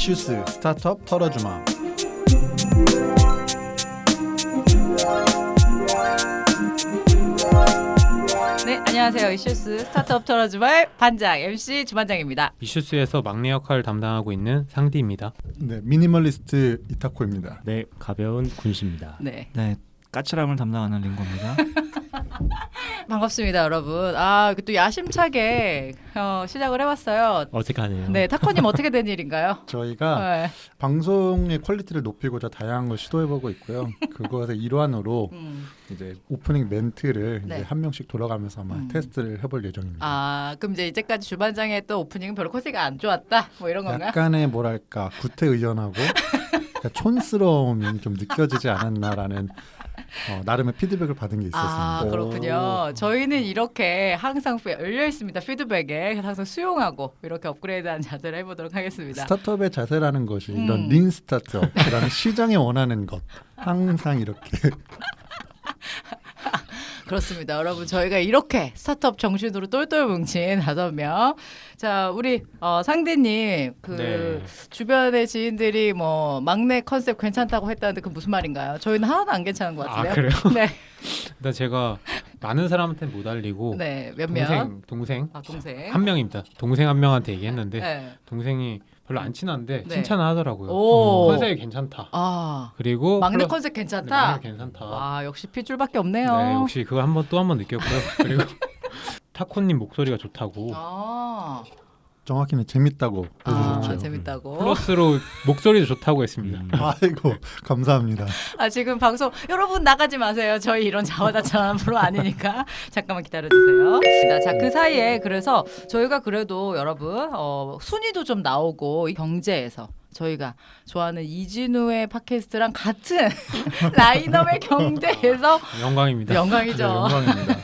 이슈스 스타트업 털어주마. 네, 안녕하세요. 이슈스 스타트업 털어주마의 반장 MC 주반장입니다. 이슈스에서 막내 역할을 담당하고 있는 상디입니다. 네, 미니멀리스트 이타코입니다. 네, 가벼운 군시입니다. 네, 까칠함을 담당하는 링고입니다. 반갑습니다, 여러분. 또 야심차게 시작을 해봤어요. 어색하네요. 네, 타코님 어떻게 된 일인가요? 저희가 네. 방송의 퀄리티를 높이고자 다양한 걸 시도해보고 있고요. 그것의 일환으로 이제 오프닝 멘트를 네. 이제 한 명씩 돌아가면서 아마 테스트를 해볼 예정입니다. 그럼 이제 이제까지 주반장의 또 오프닝은 별로 퀄리티가 안 좋았다? 뭐 이런 건가요? 약간의 뭐랄까 구태의연하고 약간 촌스러움이 좀 느껴지지 않았나라는 나름의 피드백을 받은 게 있었습니다. 그렇군요. 저희는 이렇게 항상 열려 있습니다. 피드백에 항상 수용하고 이렇게 업그레이드한 자세를 해보도록 하겠습니다. 스타트업의 자세라는 것이 이런 린 스타트업이라는 시장이 원하는 것 항상 이렇게 그렇습니다. 여러분 저희가 이렇게 스타트업 정신으로 똘똘 뭉친 5명. 자, 우리 상대님 네. 주변의 지인들이 뭐 막내 컨셉 괜찮다고 했다는데 그 무슨 말인가요? 저희는 하나도 안 괜찮은 것 같은데요. 그래요? 네. 일단 제가 많은 사람한테 못 알리고 네. 몇 명? 동생 동생. 한 명입니다. 동생 한 명한테 얘기했는데 네. 동생이 별로 안 친한데 네. 칭찬을 하더라고요. 오. 컨셉이 괜찮다. 그리고 막내 플러스- 컨셉 네, 괜찮다. 막내 괜찮다. 역시 핏줄밖에 없네요. 네, 역시 그거 또 한 번 느꼈고요. 그리고 타코님 목소리가 좋다고. 정확히는 재밌다고 해주셨죠. 재밌다고. 플러스로 목소리도 좋다고 했습니다. 아이고 감사합니다. 지금 방송 여러분 나가지 마세요. 저희 이런 자화자찬한 프로 아니니까 잠깐만 기다려주세요. 자, 그 사이에 그래서 저희가 그래도 여러분 순위도 좀 나오고 이 경제에서 저희가 좋아하는 이진우의 팟캐스트랑 같은 라인업의 경제에서 영광입니다. 영광이죠. 네, 영광입니다.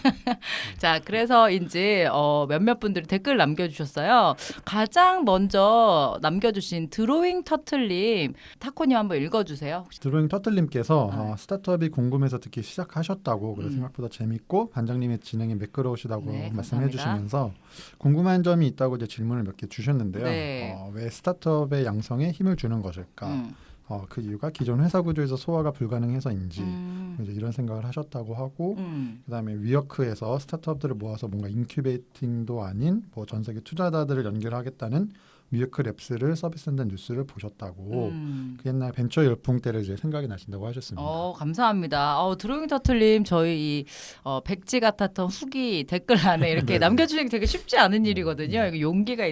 자, 그래서인지 몇몇 분들이 댓글 남겨주셨어요. 가장 먼저 남겨주신 드로잉 터틀님, 타코님 한번 읽어주세요. 드로잉 터틀님께서 스타트업이 궁금해서 듣기 시작하셨다고 그래서 생각보다 재밌고 반장님의 진행이 매끄러우시다고 네, 말씀해 감사합니다. 주시면서 궁금한 점이 있다고 이제 질문을 몇 개 주셨는데요. 네. 왜 스타트업의 양성에 힘을 주는 것일까? 그 이유가 기존 회사 구조에서 소화가 불가능해서인지 이제 이런 생각을 하셨다고 하고 그다음에 위워크에서 스타트업들을 모아서 뭔가 인큐베이팅도 아닌 뭐 전 세계 투자자들을 연결하겠다는 위워크 랩스를 서비스한다는 뉴스를 보셨다고 그 옛날 벤처 열풍 때를 이제 생각이 나신다고 하셨습니다. 감사합니다. 드로잉 터틀님 저희 이 백지 같았던 후기 댓글란에 이렇게 남겨주시기 되게 쉽지 않은 일이거든요. 이거 용기가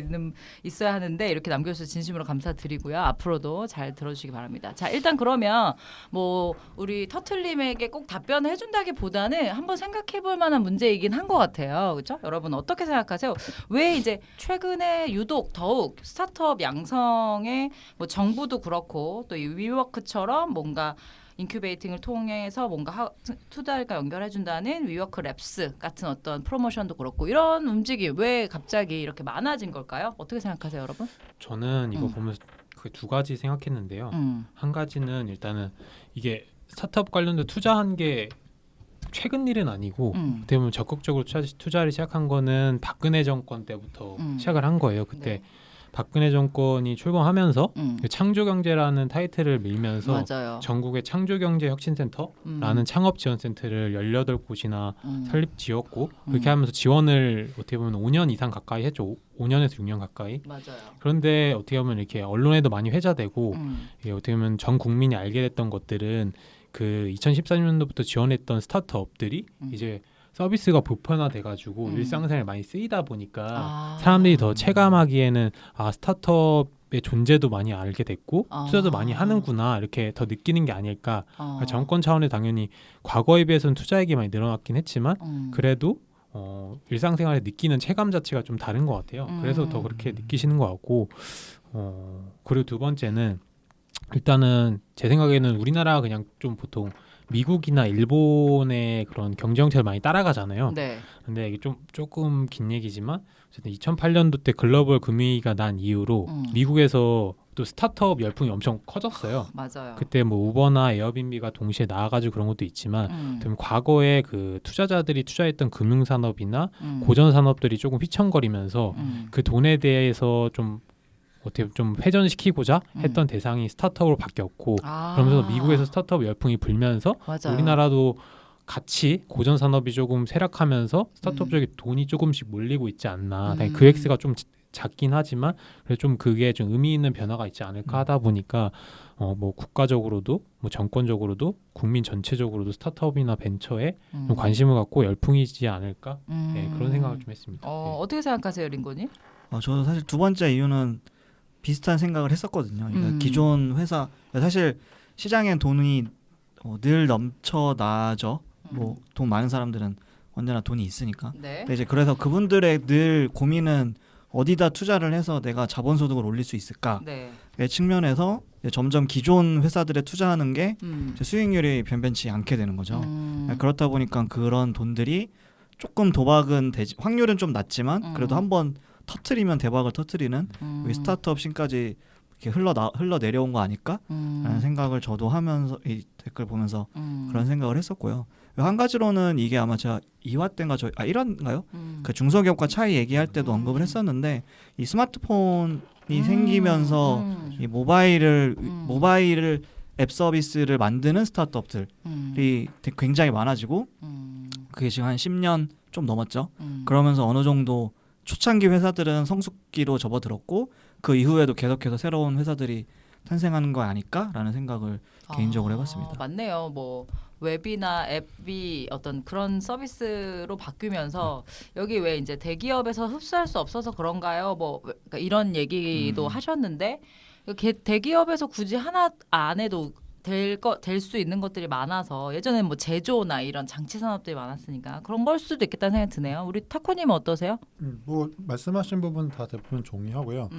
있어야 하는데 이렇게 남겨주셔서 진심으로 감사드리고요. 앞으로도 잘 들어주시기 바랍니다. 자, 일단 그러면 뭐 우리 터틀님에게 꼭 답변을 해준다기보다는 한번 생각해볼 만한 문제이긴 한 것 같아요. 그렇죠? 여러분 어떻게 생각하세요? 왜 이제 최근에 유독 더욱 스타트업 양성에 뭐 정부도 그렇고 또 이 위워크처럼 뭔가 인큐베이팅을 통해서 뭔가 투자가 연결해준다는 위워크 랩스 같은 어떤 프로모션도 그렇고 이런 움직임 왜 갑자기 이렇게 많아진 걸까요? 어떻게 생각하세요, 여러분? 저는 이거 보면서 그 두 가지 생각했는데요. 한 가지는 일단은 이게 스타트업 관련된 투자한 게 최근 일은 아니고 어떻게 보면 적극적으로 투자를 시작한 거는 박근혜 정권 때부터 시작을 한 거예요. 그때 네. 박근혜 정권이 출범하면서 그 창조경제라는 타이틀을 밀면서 맞아요. 전국의 창조경제혁신센터라는 창업지원센터를 18곳이나 설립지었고 그렇게 하면서 지원을 어떻게 보면 5년 이상 가까이 했죠. 5년에서 6년 가까이. 맞아요. 그런데 어떻게 보면 이렇게 언론에도 많이 회자되고 이게 어떻게 보면 전 국민이 알게 됐던 것들은 그 2014년도부터 지원했던 스타트업들이 이제 서비스가 보편화돼가지고 일상생활에 많이 쓰이다 보니까 사람들이 더 체감하기에는 스타트업의 존재도 많이 알게 됐고 투자도 많이 하는구나 이렇게 더 느끼는 게 아닐까. 정권 차원에 당연히 과거에 비해서는 투자액이 많이 늘어났긴 했지만 그래도 일상생활에 느끼는 체감 자체가 좀 다른 것 같아요. 그래서 더 그렇게 느끼시는 것 같고 그리고 두 번째는 일단은 제 생각에는 우리나라가 그냥 좀 보통 미국이나 일본의 그런 경제 정책을 많이 따라가잖아요. 네. 근데 이게 조금 긴 얘기지만 어쨌든 2008년도 때 글로벌 금위기가 난 이후로 미국에서 또 스타트업 열풍이 엄청 커졌어요. 맞아요. 그때 뭐 우버나 에어비앤비가 동시에 나와가지고 그런 것도 있지만 과거에 그 투자자들이 투자했던 금융산업이나 고전 산업들이 조금 휘청거리면서 그 돈에 대해서 좀 어떻게 좀 회전시키고자 했던 대상이 스타트업으로 바뀌었고 아. 그러면서 미국에서 스타트업 열풍이 불면서 맞아요. 우리나라도 같이 고전 산업이 조금 쇠락하면서 스타트업 쪽에 돈이 조금씩 몰리고 있지 않나. 당연히 그 X가 좀 작긴 하지만 그래도 좀 그게 좀 의미 있는 변화가 있지 않을까 하다 보니까 뭐 국가적으로도 뭐 정권적으로도 국민 전체적으로도 스타트업이나 벤처에 좀 관심을 갖고 열풍이지 않을까 네, 그런 생각을 좀 했습니다. 네. 어떻게 생각하세요, 링건님? 저도 사실 두 번째 이유는 비슷한 생각을 했었거든요. 그러니까 기존 회사 사실 시장엔 돈이 늘 넘쳐나죠. 뭐 돈 많은 사람들은 언제나 돈이 있으니까. 네. 근데 이제 그래서 그분들의 늘 고민은 어디다 투자를 해서 내가 자본소득을 올릴 수 있을까의 네. 측면에서 이제 점점 기존 회사들에 투자하는 게 이제 수익률이 변변치 않게 되는 거죠. 그렇다 보니까 그런 돈들이 조금 도박은 되지, 확률은 좀 낮지만 그래도 한번 터트리면 대박을 터트리는 우리 스타트업 씬까지 이렇게 흘러 내려온 거 아닐까라는 생각을 저도 하면서 이 댓글 보면서 그런 생각을 했었고요. 한 가지로는 이게 아마 제가 2화 때인가 1화인가요? 그 중소기업과 차이 얘기할 때도 언급을 했었는데 이 스마트폰이 생기면서 이 모바일 앱 서비스를 만드는 스타트업들이 굉장히 많아지고 그게 지금 한 10년 좀 넘었죠. 그러면서 어느 정도 초창기 회사들은 성숙기로 접어들었고 그 이후에도 계속해서 새로운 회사들이 탄생하는 거 아닐까라는 생각을 개인적으로 해봤습니다. 맞네요. 뭐 웹이나 앱이 어떤 그런 서비스로 바뀌면서 여기 왜 이제 대기업에서 흡수할 수 없어서 그런가요? 뭐 그러니까 이런 얘기도 하셨는데 대기업에서 굳이 하나 안 해도 될 수 있는 것들이 많아서 예전에 뭐 제조나 이런 장치 산업들이 많았으니까 그런 걸 수도 있겠다는 생각이 드네요. 우리 타코님은 어떠세요? 뭐 말씀하신 부분 다 대부분 동의하고요.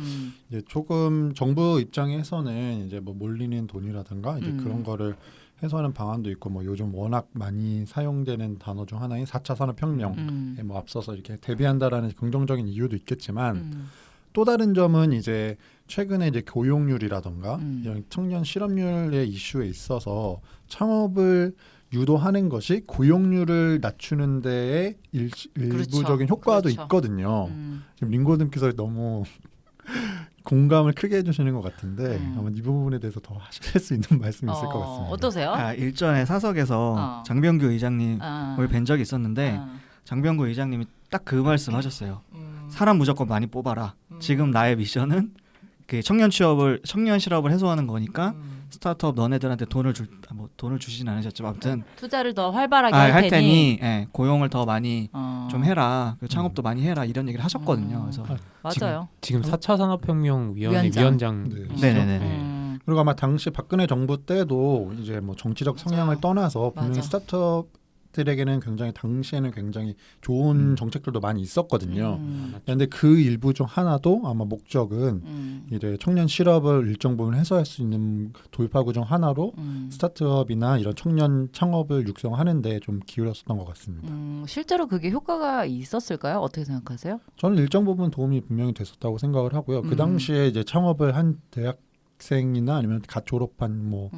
이제 조금 정부 입장에서는 이제 뭐 몰리는 돈이라든가 이제 그런 거를 해소하는 방안도 있고 뭐 요즘 워낙 많이 사용되는 단어 중 하나인 4차 산업혁명에 뭐 앞서서 이렇게 대비한다라는 긍정적인 이유도 있겠지만 또 다른 점은 이제 최근에 이제 고용률이라던가 이런 청년 실업률의 이슈에 있어서 창업을 유도하는 것이 고용률을 낮추는 데에 일부적인 효과도 그렇죠. 있거든요. 지금 링고님께서 너무 공감을 크게 해주시는 것 같은데 아마 이 부분에 대해서 더 하실 수 있는 말씀이 있을 것 같습니다. 어떠세요? 일전에 사석에서 장병규 의장님을 뵌 적이 있었는데 장병규 의장님이 딱 그 말씀하셨어요. 사람 무조건 많이 뽑아라. 지금 나의 미션은 그 청년 실업을 해소하는 거니까 스타트업 너네들한테 돈을 주진 않으셨죠. 아무튼 투자를 더 활발하게 할 테니 고용을 더 많이 좀 해라. 창업도 음. 많이 해라. 이런 얘기를 하셨거든요. 그래서 맞아요. 지금 4차 산업혁명위원회 위원장. 네네네. 그리고 아마 당시 박근혜 정부 때도 이제 뭐 정치적 성향을 떠나서 분명히 맞아. 스타트업들에게는 굉장히 당시에는 굉장히 좋은 정책들도 많이 있었거든요. 그런데 그 일부 중 하나도 아마 목적은 이제 청년 실업을 일정 부분 해소할 수 있는 돌파구 중 하나로 스타트업이나 이런 청년 창업을 육성하는데 좀 기울였었던 것 같습니다. 실제로 그게 효과가 있었을까요? 어떻게 생각하세요? 저는 일정 부분 도움이 분명히 됐었다고 생각을 하고요. 그 당시에 이제 창업을 한 대학생이나 아니면 갓 졸업한 뭐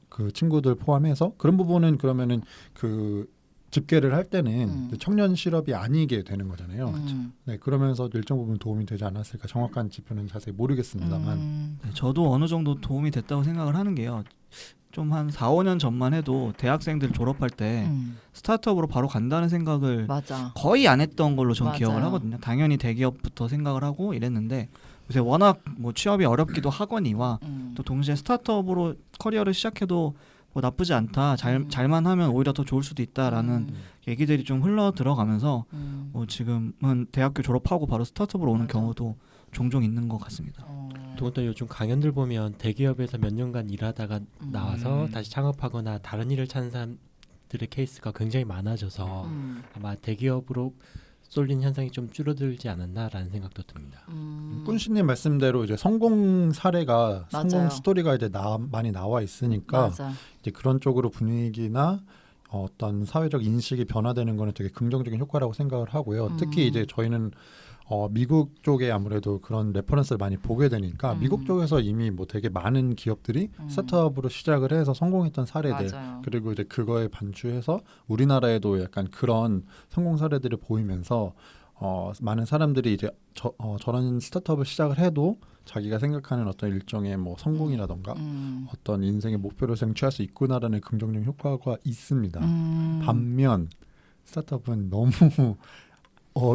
그 친구들 포함해서 그런 부분은 그러면은 그 집계를 할 때는 청년 실업이 아니게 되는 거잖아요. 네, 그러면서 일정 부분 도움이 되지 않았을까. 정확한 지표는 자세히 모르겠습니다만. 네, 저도 어느 정도 도움이 됐다고 생각을 하는 게요. 좀 한 4, 5년 전만 해도 대학생들 졸업할 때 스타트업으로 바로 간다는 생각을 맞아. 거의 안 했던 걸로 전 맞아요. 기억을 하거든요. 당연히 대기업부터 생각을 하고 이랬는데 요새 워낙 뭐 취업이 어렵기도 하거니와 또 동시에 스타트업으로 커리어를 시작해도 뭐 나쁘지 않다. 잘만 하면 오히려 더 좋을 수도 있다라는 얘기들이 좀 흘러 들어가면서 뭐 지금은 대학교 졸업하고 바로 스타트업으로 오는 경우도 종종 있는 것 같습니다. 또 요즘 강연들 보면 대기업에서 몇 년간 일하다가 나와서 다시 창업하거나 다른 일을 찾는 사람들의 케이스가 굉장히 많아져서 아마 대기업으로 쏠린 현상이 좀 줄어들지 않았나라는 생각도 듭니다. 꾼씨님 말씀대로 이제 성공 사례가 맞아요. 성공 스토리가 이제 많이 나와 있으니까 맞아. 이제 그런 쪽으로 분위기나 어떤 사회적 인식이 변화되는 거는 되게 긍정적인 효과라고 생각을 하고요. 특히 이제 저희는 미국 쪽에 아무래도 그런 레퍼런스를 많이 보게 되니까 미국 쪽에서 이미 뭐 되게 많은 기업들이 스타트업으로 시작을 해서 성공했던 사례들 맞아요. 그리고 이제 그거에 반추해서 우리나라에도 약간 그런 성공 사례들을 보이면서 많은 사람들이 이제 저런 스타트업을 시작을 해도 자기가 생각하는 어떤 일종의 뭐 성공이라던가 어떤 인생의 목표를 쟁취할 수 있구나라는 긍정적 효과가 있습니다. 반면 스타트업은 너무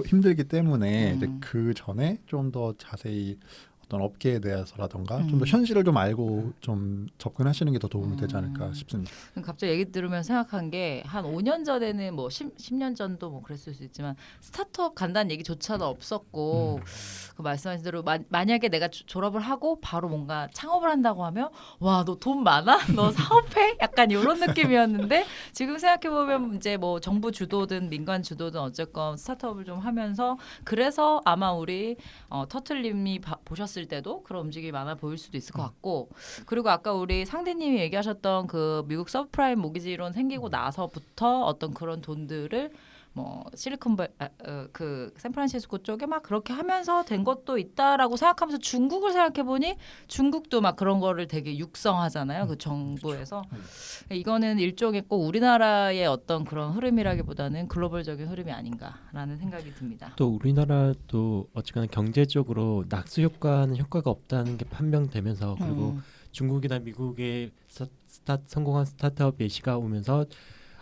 힘들기 때문에 이제 그 전에 좀 더 자세히 어떤 업계에 대해서라던가 좀 더 현실을 좀 알고 좀 접근하시는 게 더 도움이 되지 않을까 싶습니다. 갑자기 얘기 들으면 생각한 게 한 5년 전에는 뭐 10년 전도 뭐 그랬을 수 있지만 스타트업 간다는 얘기조차도 없었고 그 말씀하신 대로 만약에 내가 졸업을 하고 바로 뭔가 창업을 한다고 하면 와, 너 돈 많아? 너 사업해? 약간 이런 느낌이었는데 지금 생각해보면 이제 뭐 정부 주도든 민간 주도든 어쨌건 스타트업을 좀 하면서 그래서 아마 우리 터틀님이 보셨을 때도 그런 움직임이 많아 보일 수도 있을 것 같고 그리고 아까 우리 상대님이 얘기하셨던 그 미국 서브프라임 모기지 이론 생기고 나서부터 어떤 그런 돈들을 뭐 그 샌프란시스코 쪽에 막 그렇게 하면서 된 것도 있다라고 생각하면서 중국을 생각해 보니 중국도 막 그런 거를 되게 육성하잖아요. 그 정부에서. 이거는 일종의 꼭 우리나라의 어떤 그런 흐름이라기보다는 글로벌적인 흐름이 아닌가라는 생각이 듭니다. 또 우리나라도 어쨌거나 경제적으로 낙수 효과는 효과가 없다는 게 판명되면서 그리고 중국이나 미국의 성공한 스타트업 예시가 오면서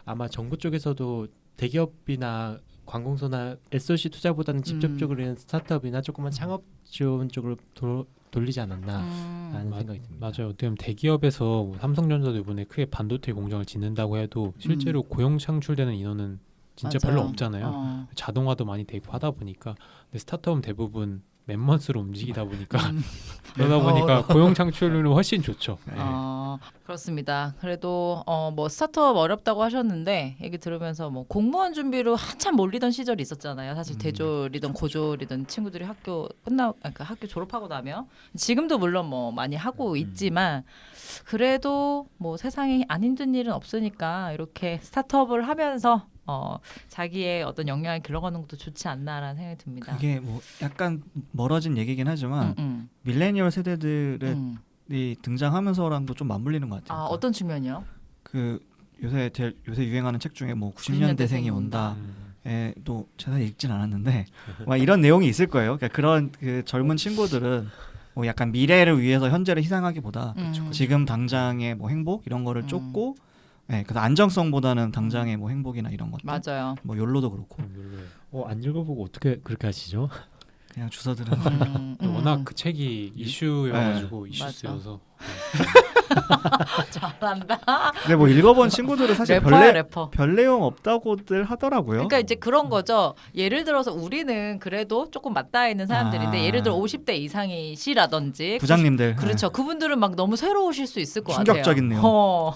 아마 정부 쪽에서도 대기업이나 관공서나 SOC 투자보다는 직접적으로 있는 스타트업이나 조그만 창업 지원 쪽으로 돌리지 않았나라는 생각이 듭니다. 맞아요. 어떻게 보면 대기업에서 뭐 삼성전자도 이번에 크게 반도체 공장을 짓는다고 해도 실제로 고용 창출되는 인원은 진짜 맞아요. 별로 없잖아요. 자동화도 많이 되고 하다 보니까 근데 스타트업은 대부분 맨먼스로 움직이다 보니까 그러다 보니까 고용 창출률은 훨씬 좋죠. 네. 그렇습니다. 그래도 뭐 스타트업 어렵다고 하셨는데 얘기 들으면서 뭐 공무원 준비로 한참 몰리던 시절이 있었잖아요. 사실 대졸이든 고졸이든 친구들이 학교 그러니까 학교 졸업하고 나면 지금도 물론 뭐 많이 하고 있지만 그래도 뭐 세상에 안 힘든 일은 없으니까 이렇게 스타트업을 하면서 자기의 어떤 역량을 길러가는 것도 좋지 않나라는 생각이 듭니다. 그게 뭐 약간 멀어진 얘기긴 하지만 밀레니얼 세대들이 등장하면서랑도 좀 맞물리는 것 같아요. 그러니까 어떤 측면이요? 그 요새 유행하는 책 중에 뭐 90년대생이 온다에 또 제가 읽진 않았는데 막 이런 내용이 있을 거예요. 그러니까 그런 그 젊은 친구들은 뭐 약간 미래를 위해서 현재를 희생하기보다 지금 당장의 뭐 행복 이런 거를 쫓고 네, 그래서 안정성보다는 당장의 뭐 행복이나 이런 것들. 맞아요. 뭐 욜로도 그렇고. 안 읽어보고 어떻게 그렇게 하시죠? 그냥 주워들은. 워낙 그 책이 이슈여가지고 이슈 맞아. 쓰여서. 잘한다. 근데 뭐 읽어본 친구들은 사실 래퍼. 별 내용 없다고들 하더라고요. 그러니까 이제 그런 거죠. 예를 들어서 우리는 그래도 조금 맞닿아 있는 사람들인데 예를 들어 50대 이상이시라든지 부장님들. 그렇죠. 그분들은 막 너무 새로우실 수 있을 것 충격적인 같아요. 내용.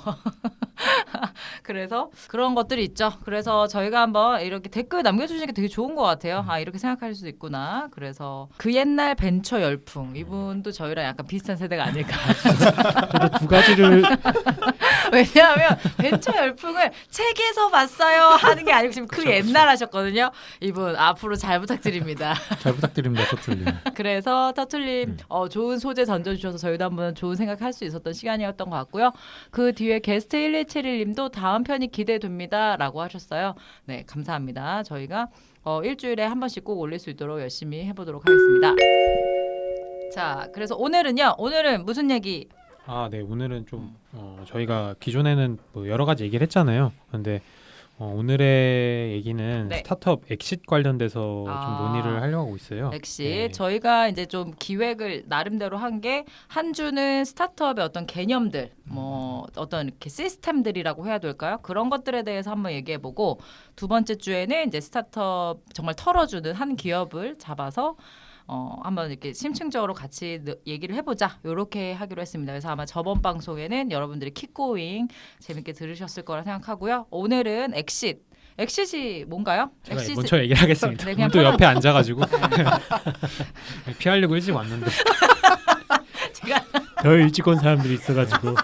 그래서 그런 것들이 있죠. 그래서 저희가 한번 이렇게 댓글 남겨주시는 게 되게 좋은 것 같아요. 이렇게 생각할 수 있구나. 그래서 그 옛날 벤처 열풍 이분도 저희랑 약간 비슷한 세대가 아닐까. 저도 두 가지를 왜냐하면 벤처 열풍을 책에서 봤어요 하는 게 아니고 지금 그 옛날 하셨거든요. 이분 앞으로 잘 부탁드립니다. 잘 부탁드립니다, 터틀님. 그래서 터틀님 좋은 소재 던져주셔서 저희도 한번 좋은 생각할 수 있었던 시간이었던 것 같고요. 그 뒤에 게스트 1171님도 다음 편이 기대됩니다 라고 하셨어요. 네, 감사합니다. 저희가 일주일에 한 번씩 꼭 올릴 수 있도록 열심히 해보도록 하겠습니다. 자, 그래서 오늘은 무슨 얘기? 네, 오늘은 좀 저희가 기존에는 뭐 여러 가지 얘기를 했잖아요. 근데 오늘의 얘기는 네. 스타트업 엑싯 관련돼서 좀 논의를 하려고 하고 있어요. 엑싯. 네. 저희가 이제 좀 기획을 나름대로 한 게 한 주는 스타트업의 어떤 개념들, 뭐 어떤 이렇게 시스템들이라고 해야 될까요? 그런 것들에 대해서 한번 얘기해보고 두 번째 주에는 이제 스타트업 정말 털어주는 한 기업을 잡아서 한번 이렇게 심층적으로 같이 얘기를 해보자 이렇게 하기로 했습니다. 그래서 아마 저번 방송에는 여러분들이 킥고잉 재밌게 들으셨을 거라 생각하고요. 오늘은 엑싯이 뭔가요? 제가 먼저 얘기를 하겠습니다. 네, 그냥 또 옆에 앉아가지고 피하려고 일찍 왔는데 더 일찍 온 사람들이 있어가지고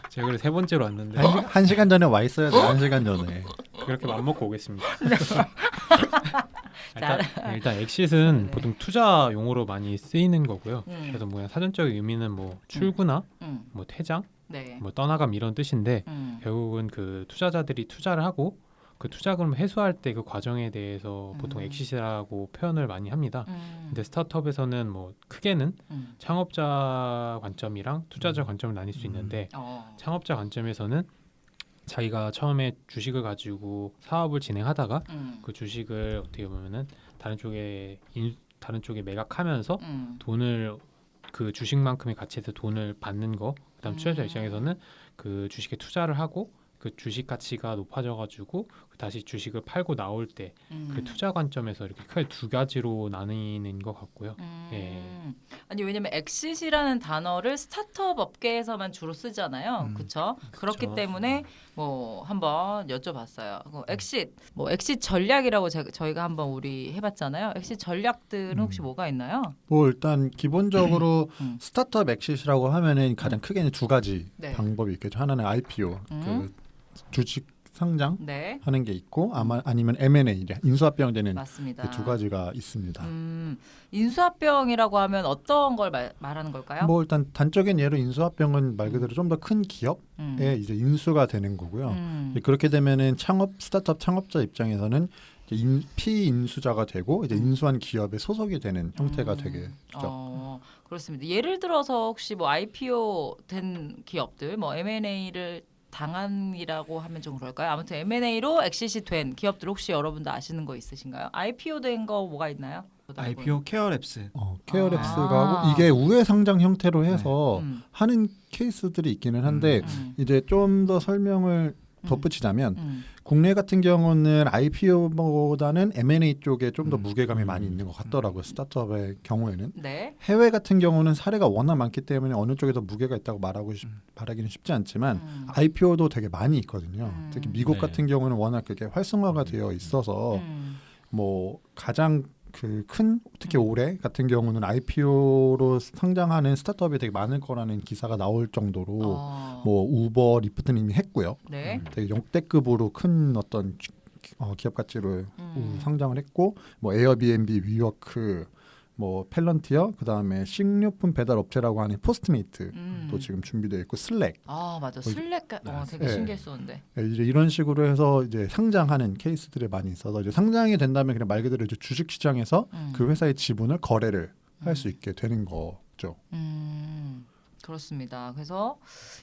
제가 그래 세 번째로 왔는데 한 시간 전에 와 있어야 돼. 한 시간 전에. 그렇게 맘먹고 오겠습니다. 일단 엑싯은 보통 투자 용어로 많이 쓰이는 거고요. 그래서 뭐 사전적인 의미는 뭐 출구나 뭐 퇴장, 네. 뭐 떠나감 이런 뜻인데 결국은 그 투자자들이 투자를 하고 그 투자금 회수할 때 그 과정에 대해서 보통 엑시트라고 표현을 많이 합니다. 근데 스타트업에서는 뭐 크게는 창업자 관점이랑 투자자 관점을 나뉠 수 있는데 창업자 관점에서는 자기가 처음에 주식을 가지고 사업을 진행하다가 그 주식을 어떻게 보면은 다른 쪽에 매각하면서 돈을 그 주식만큼의 가치에서 돈을 받는 거. 그다음 투자자 입장에서는 그 주식에 투자를 하고 그 주식 가치가 높아져가지고 다시 주식을 팔고 나올 때 그 투자 관점에서 이렇게 크게 두 가지로 나뉘는 것 같고요. 예. 아니 왜냐면 엑시트라는 단어를 스타트업 업계에서만 주로 쓰잖아요. 그렇죠? 그렇기 때문에 뭐 한번 여쭤봤어요. 엑시트 뭐 엑시트 전략이라고 저희가 한번 우리 해봤잖아요. 엑시트 전략들은 혹시 뭐가 있나요? 뭐 일단 기본적으로 스타트업 엑시트라고 하면은 가장 크게는 두 가지 네. 방법이 있겠죠. 하나는 IPO, 그 주식 상장 네. 하는 게 있고 아니면 M&A 인수합병되는 맞습니다. 두 가지가 있습니다. 인수합병이라고 하면 어떤 걸 말하는 걸까요? 뭐 일단 단적인 예로 인수합병은 말 그대로 좀 더 큰 기업에 이제 인수가 되는 거고요. 그렇게 되면은 스타트업 창업자 입장에서는 이제 피인수자가 되고 이제 인수한 기업에 소속이 되는 형태가 되겠죠. 그렇습니다. 예를 들어서 혹시 뭐 IPO 된 기업들, 뭐 M&A를 당한이라고 하면 좀 그럴까요? 아무튼 M&A로 엑시트 된 기업들 혹시 여러분도 아시는 거 있으신가요? IPO 된 거 뭐가 있나요? IPO 케어랩스. 케어랩스가 하고 이게 우회 상장 형태로 해서 하는 케이스들이 있기는 한데 이제 좀 더 설명을 덧붙이자면 국내 같은 경우는 IPO보다는 M&A 쪽에 좀 더 무게감이 많이 있는 것 같더라고요. 스타트업의 경우에는. 네. 해외 같은 경우는 사례가 워낙 많기 때문에 어느 쪽에 더 무게가 있다고 말하기는 쉽지 않지만 IPO도 되게 많이 있거든요. 특히 미국 네. 같은 경우는 워낙 그게 활성화가 되어 있어서 뭐 가장 그 큰 특히 올해 같은 경우는 IPO로 상장하는 스타트업이 되게 많을 거라는 기사가 나올 정도로 뭐 우버, 리프트는 이미 했고요. 네. 되게 역대급으로 큰 어떤 기업 가치로 상장을 했고 뭐 에어비앤비, 위워크, 뭐 펠런티어, 그다음에 식료품 배달 업체라고 하는 포스트메이트도 지금 준비되어 있고 슬랙. 아 맞아. 슬랙 되게 네. 신기했었는데. 이제 이런 식으로 해서 이제 상장하는 케이스들이 많이 있어서 이제 상장이 된다면 그냥 말 그대로 이제 주식 시장에서 그 회사의 지분을 거래를 할 수 있게 되는 거죠. 그렇습니다. 그래서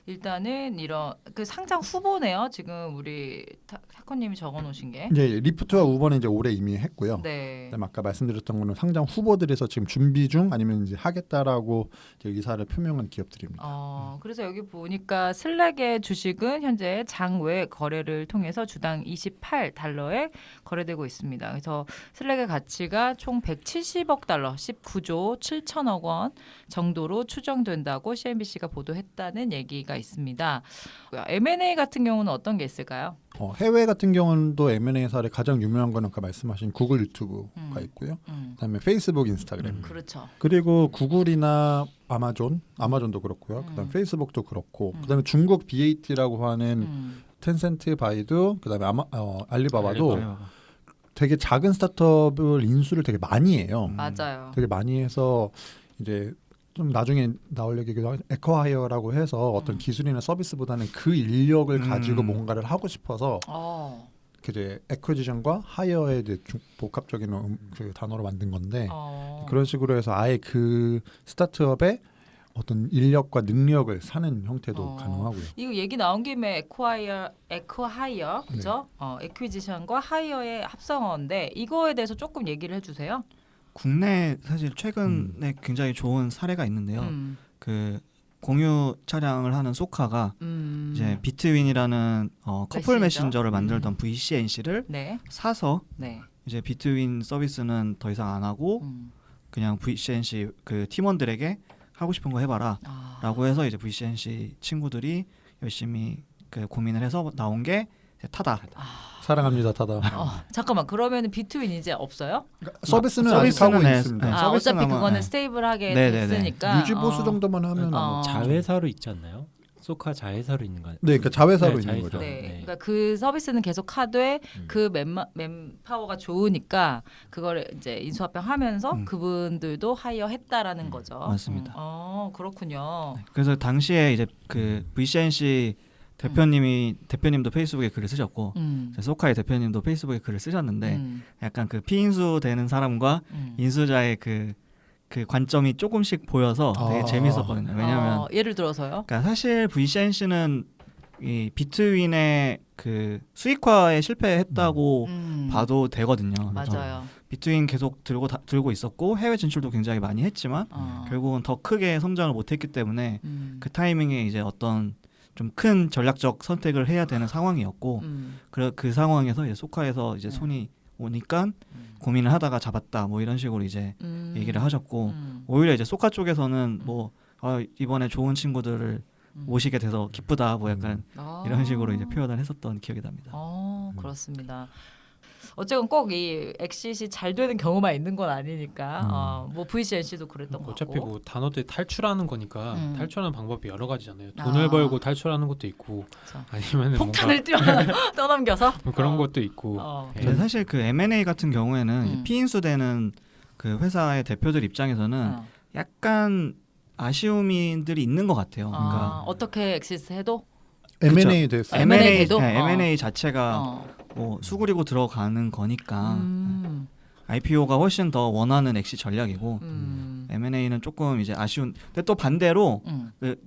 일단은 이런 그 상장 후보네요. 지금 우리 타코님이 적어놓으신 게. 이제 리프트와 우버는 이제 올해 이미 했고요. 네. 그다음에 아까 말씀드렸던 거는 상장 후보들에서 지금 준비 중 아니면 이제 하겠다라고 이제 의사를 표명한 기업들입니다. 그래서 여기 보니까 슬랙의 주식은 현재 장외 거래를 통해서 주당 28달러에 거래되고 있습니다. 그래서 슬랙의 가치가 총 170억 달러, 19조 7천억 원 정도로 추정된다고 CNBC가 보도했다는 얘기가 있습니다. M&A 같은 경우는 어떤 게 있을까요? 해외 같은 경우는 또 M&A 사례 가장 유명한 거는 아까 말씀하신 구글 유튜브가 있고요. 그다음에 페이스북, 인스타그램. 그렇죠. 그리고 구글이나 아마존도 그렇고요. 그다음에 페이스북도 그렇고, 그다음에 중국 BAT라고 하는 텐센트, 바이두, 그다음에 알리바바도 되게 작은 스타트업을 인수를 되게 많이 해요. 맞아요. 되게 많이 해서 이제 좀 나중에 나올 얘기기도 하고 에코하이어라고 해서 어떤 기술이나 서비스보다는 그 인력을 가지고 뭔가를 하고 싶어서 이제 에쿼지션과 하이어의 이제 복합적인 그 단어로 만든 건데 그런 식으로 해서 아예 그 스타트업의 어떤 인력과 능력을 사는 형태도 가능하고요. 이거 얘기 나온 김에 에코하이어 그죠? 에퀴지션과 하이어의 합성어인데 이거에 대해서 조금 얘기를 해주세요. 국내 사실 최근에 굉장히 좋은 사례가 있는데요. 그 공유 차량을 하는 소카가 이제 비트윈이라는 커플 메신저를 만들던 VCNC를 사서 이제 비트윈 서비스는 더 이상 안 하고 그냥 VCNC 그 팀원들에게 하고 싶은 거 해봐라라고 해서 이제 VCNC 친구들이 열심히 그 고민을 해서 나온 게 타다. 사랑합니다, 타다. 잠깐만 그러면 비트윈 이제 없어요? 그러니까 서비스는 아직 하고 있습니다. 어차피 그거는 스테이블하게 됐으니까 유지 보수 정도만 하면 자회사로 있지 않나요? 소카 자회사로 있는 거. 네, 그러니까 자회사로 네, 있는 자회사. 거죠. 네, 그러니까 그 서비스는 계속 하되 그 맨파워가 좋으니까 그걸 이제 인수합병하면서 그분들도 하이어했다라는 거죠. 맞습니다. 그렇군요. 그래서 당시에 이제 그 VCNC 대표님도 페이스북에 글을 쓰셨고 소카의 대표님도 페이스북에 글을 쓰셨는데 약간 그 피인수 되는 사람과 인수자의 그 관점이 조금씩 보여서 되게 재밌었거든요. 왜냐하면 예를 들어서요. 그러니까 사실 VCNC는 이 비트윈의 그 수익화에 실패했다고 봐도 되거든요. 맞아요. 비트윈 계속 들고 있었고 해외 진출도 굉장히 많이 했지만 결국은 더 크게 성장을 못했기 때문에 그 타이밍에 이제 어떤 좀 큰 전략적 선택을 해야 되는 상황이었고 그 상황에서 이제 소카에서 이제 손이 오니까 고민을 하다가 잡았다 뭐 이런 식으로 이제 얘기를 하셨고 오히려 이제 소카 쪽에서는 뭐 이번에 좋은 친구들을 모시게 돼서 기쁘다 뭐 약간 이런 식으로 이제 표현을 했었던 기억이 납니다. 그렇습니다. 어쨌건 꼭 이 엑싯이 잘 되는 경우만 있는 건 아니니까 뭐 VCNC도 그랬던 거 어차피 같고. 뭐 단어들이 탈출하는 거니까 탈출하는 방법이 여러 가지잖아요. 돈을 벌고 탈출하는 것도 있고 그렇죠. 아니면 폭탄을 떠넘겨서 뭐 그런 것도 있고. 예. 근데 사실 그 M&A 같은 경우에는 피인수되는 그 회사의 대표들 입장에서는 약간 아쉬움들이 있는 것 같아요. 그러니까 어떻게 엑시스 해도 M&A 됐어. M&A도? M&A 자체가 뭐 수그리고 들어가는 거니까 IPO가 훨씬 더 원하는 엑시 전략이고 M&A는 조금 이제 아쉬운. 근데 또 반대로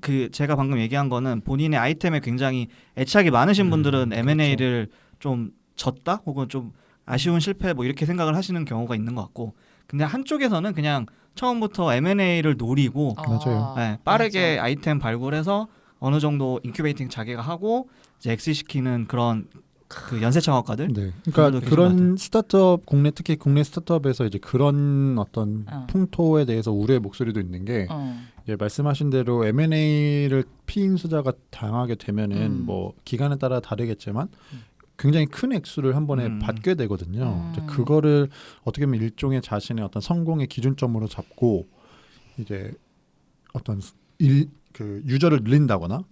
그 제가 방금 얘기한 거는 본인의 아이템에 굉장히 애착이 많으신 분들은 M&A를 좀 졌다 혹은 좀 아쉬운 실패 뭐 이렇게 생각을 하시는 경우가 있는 것 같고. 근데 한쪽에서는 그냥 처음부터 M&A를 노리고 맞아요. 네, 빠르게 아이템 발굴해서 어느 정도 인큐베이팅 자기가 하고 이제 엑시시키는 그런 그 연쇄 창업가들. 네. 그러니까 그런 스타트업 특히 국내 스타트업에서 이제 그런 어떤 풍토에 대해서 우려의 목소리도 있는 게 예, 말씀하신 대로 M&A를 피인수자가 당하게 되면은 뭐 기간에 따라 다르겠지만 굉장히 큰 액수를 한 번에 받게 되거든요. 이제 그거를 어떻게 보면 일종의 자신의 어떤 성공의 기준점으로 잡고 이제 어떤 그 유저를 늘린다거나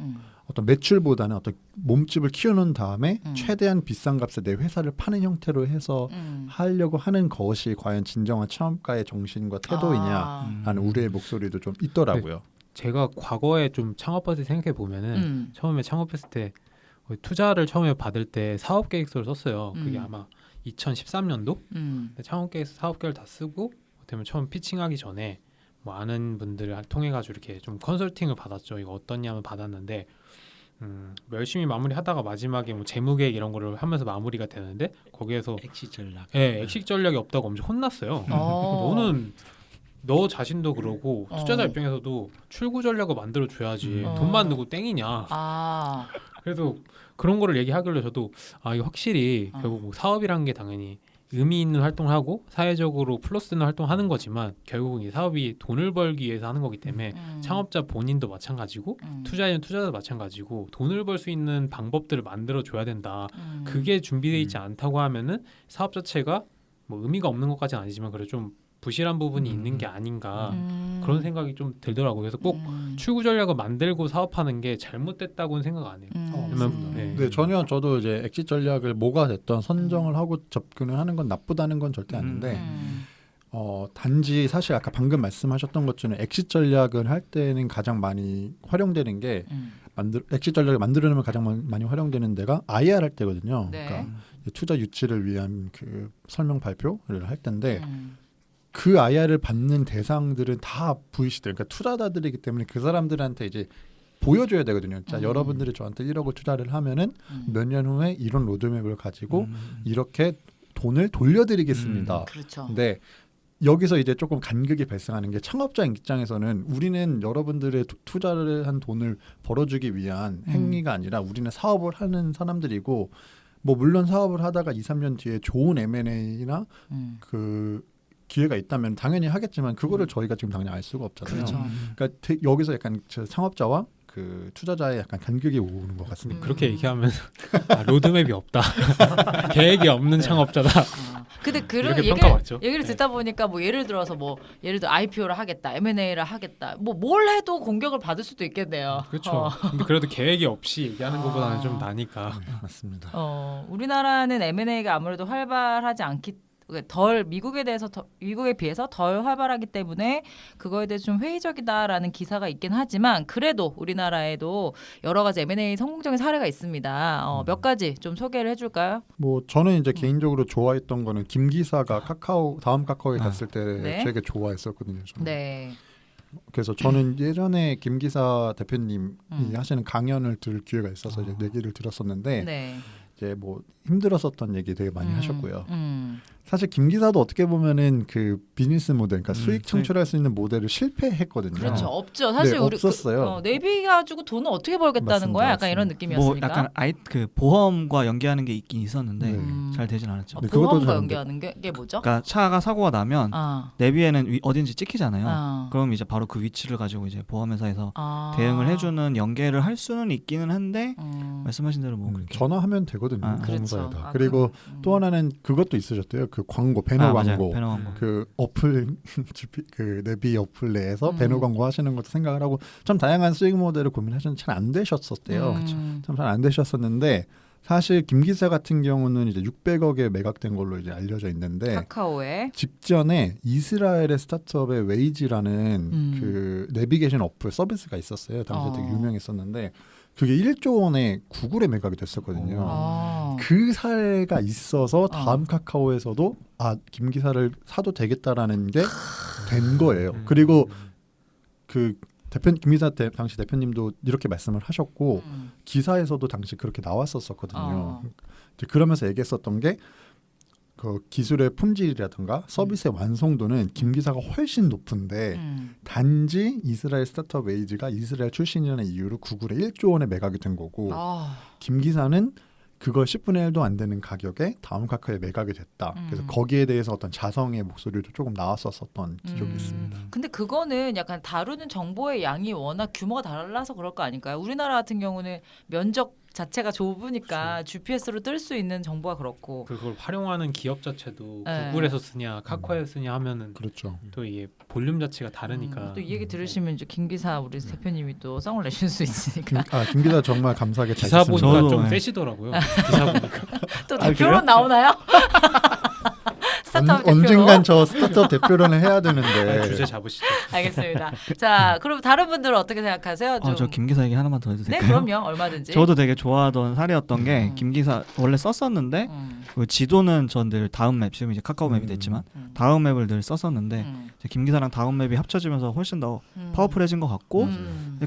어떤 매출보다는 어떤 몸집을 키워놓은 다음에 최대한 비싼 값에 내 회사를 파는 형태로 해서 하려고 하는 것이 과연 진정한 창업가의 정신과 태도이냐라는 우려의 목소리도 좀 있더라고요. 네. 제가 과거에 좀 창업할 때 생각해 보면은 처음에 창업했을 때 투자를 처음에 받을 때 사업 계획서를 썼어요. 그게 아마 2013년도 창업 계획서 사업 계획을 다 쓰고 그다음에 처음 피칭하기 전에 뭐 아는 분들을 통해 가지고 이렇게 좀 컨설팅을 받았죠. 이거 어떻냐면 받았는데 열심히 마무리하다가 마지막에 뭐 재무계획 이런 거를 하면서 마무리가 되는데 거기에서 엑시 전략. 예, 엑식 전략이 없다고 엄청 혼났어요. 너는 너 자신도 그러고 투자자 입장에서도 출구 전략을 만들어 줘야지 돈만 넣고 땡이냐. 그래서 그런 거를 얘기하길래 저도 이거 확실히 결국 뭐 사업이라는 게 당연히 의미 있는 활동을 하고 사회적으로 플러스 되는 활동을 하는 거지만 결국은 이 사업이 돈을 벌기 위해서 하는 거기 때문에 창업자 본인도 마찬가지고 투자자는 투자자도 마찬가지고 돈을 벌 수 있는 방법들을 만들어 줘야 된다. 그게 준비되어 있지 않다고 하면은 사업 자체가 뭐 의미가 없는 것까지는 아니지만 그래 좀 부실한 부분이 있는 게 아닌가 그런 생각이 좀 들더라고요. 그래서 꼭 출구 전략을 만들고 사업하는 게 잘못됐다고는 생각 안 해요. 네, 전혀 저도 이제 엑시 전략을 뭐가 됐던 선정을 하고 접근을 하는 건 나쁘다는 건 절대 아닌데 단지 사실 아까 방금 말씀하셨던 것 중에 엑시 전략을 할 때는 가장 많이 활용되는 게 엑시 전략을 만들려면 가장 많이 활용되는 데가 IR 할 때거든요. 네. 그러니까 투자 유치를 위한 그 설명 발표를 할 때인데 그 IR을 받는 대상들은 다 VC들, 그러니까 투자자들이기 때문에 그 사람들한테 이제 보여줘야 되거든요. 자, 여러분들이 저한테 1억을 투자를 하면은 몇 년 후에 이런 로드맵을 가지고 이렇게 돈을 돌려드리겠습니다. 그렇죠. 근데 여기서 이제 조금 간극이 발생하는 게 창업자 입장에서는 우리는 여러분들의 투자를 한 돈을 벌어주기 위한 행위가 아니라 우리는 사업을 하는 사람들이고 뭐 물론 사업을 하다가 2, 3년 뒤에 좋은 M&A나 그 기회가 있다면 당연히 하겠지만 그거를 저희가 지금 당장 알 수가 없잖아요. 그렇죠. 그러니까 여기서 약간 창업자와 그 투자자의 약간 간격이 오는 것 같습니다. 그렇게 얘기하면 로드맵이 없다. 계획이 없는 창업자다. 근데 그런 이렇게 평가받죠. 얘기를 듣다 보니까 뭐 예를 들어서 뭐 예를 들어 IPO를 하겠다, M&A를 하겠다, 뭐 뭘 해도 공격을 받을 수도 있겠네요. 그렇죠. 근데 그래도 계획이 없이 얘기하는 것보다는 좀 나니까. 맞습니다. 우리나라는 M&A가 아무래도 활발하지 않기 덜 미국에 비해서 덜 활발하기 때문에 그거에 대해서 좀 회의적이다라는 기사가 있긴 하지만 그래도 우리나라에도 여러 가지 M&A 성공적인 사례가 있습니다. 몇 가지 좀 소개를 해줄까요? 뭐 저는 이제 개인적으로 좋아했던 거는 김 기사가 다음 카카오에 갔을 때 네. 되게 좋아했었거든요. 저는. 네. 그래서 저는 예전에 김 기사 대표님이 하시는 강연을 들을 기회가 있어서 이제 얘기를 들었었는데 네. 이제 뭐 힘들었었던 얘기 되게 많이 하셨고요. 음. 사실 김 기사도 어떻게 보면은 그 비즈니스 모델, 그러니까 수익 창출할 수 있는 모델을 실패했거든요. 그렇죠. 없죠. 사실 네, 우리 없었어요. 내비 가지고 돈을 어떻게 벌겠다는 맞습니다, 거야? 약간 맞습니다. 이런 뭐 느낌이었으니까. 약간 그 보험과 연계하는 게 있긴 있었는데 네. 잘 되진 않았죠. 네, 그것도 보험과 잘 안 연계하는 게 뭐죠? 그러니까 차가 사고가 나면 아. 내비에는 어딘지 찍히잖아요. 아. 그럼 이제 바로 그 위치를 가지고 이제 보험회사에서 아. 대응을 해주는 연계를 할 수는 있기는 한데 말씀하신 대로 뭐 그렇게 전화하면 되거든요. 아, 보험사에다. 그렇죠. 아, 그리고 또 하나는 그것도 있으셨대요. 그 광고, 배너 맞아요. 광고. 배너 광고. 그 어플 그 내비 어플 내에서 배너 광고 하시는 것도 생각을 하고 참 다양한 수익 모델을 고민하셨는데 잘 안 되셨었대요. 참 잘 안 되셨었는데 사실 김 기사 같은 경우는 이제 600억에 매각된 걸로 이제 알려져 있는데 카카오에 직전에 이스라엘의 스타트업의 웨이지라는 그 내비게이션 어플 서비스가 있었어요. 당시에 되게 유명했었는데 그게 1조 원에 구글에 매각이 됐었거든요. 그 사례가 있어서 다음 카카오에서도 김 기사를 사도 되겠다라는 게 된 거예요. 그리고 그 김 기사 당시 대표님도 이렇게 말씀을 하셨고 기사에서도 당시 그렇게 나왔었거든요. 그러면서 얘기했었던 게 그 기술의 품질이라든가 서비스의 완성도는 김 기사가 훨씬 높은데 단지 이스라엘 스타트업 웨이지가 이스라엘 출신이라는 이유로 구글에 1조 원에 매각이 된 거고 김 기사는 그걸 10분의 1도 안 되는 가격에 다음 카카오에 매각이 됐다. 그래서 거기에 대해서 어떤 자성의 목소리도 조금 나왔었던 기억이 있습니다. 근데 그거는 약간 다루는 정보의 양이 워낙 규모가 달라서 그럴 거 아닐까요? 우리나라 같은 경우는 면적 자체가 좁으니까 GPS로 뜰 수 있는 정보가 그렇고 그걸 활용하는 기업 자체도 네. 구글에서 쓰냐 카카오에서 쓰냐 하면은 그렇죠. 또 이게 볼륨 자체가 다르니까 또 이 얘기 들으시면 이제 김 기사 우리 대표님이 또 썽을 내실 수 있으니까 김 기사 정말 감사하게 잘 기사 썼습니다. 보니까 저도, 좀 네. 세시더라고요. 기사 보니까 또 대표론 나오나요? 스타트업 언젠간 저 스타트업 대표론을 해야 되는데 주제 잡으시죠. 알겠습니다. 자, 그럼 다른 분들은 어떻게 생각하세요? 좀... 저 김 기사 얘기 하나만 더 해도 네, 될까요? 그럼요. 얼마든지. 저도 되게 좋아하던 사례였던 게 김 기사 원래 썼었는데 그 지도는 전 늘 다음 맵 지금 이제 카카오 맵이 됐지만 다음 맵을 늘 썼었는데 이제 김 기사랑 다음 맵이 합쳐지면서 훨씬 더 파워풀해진 것 같고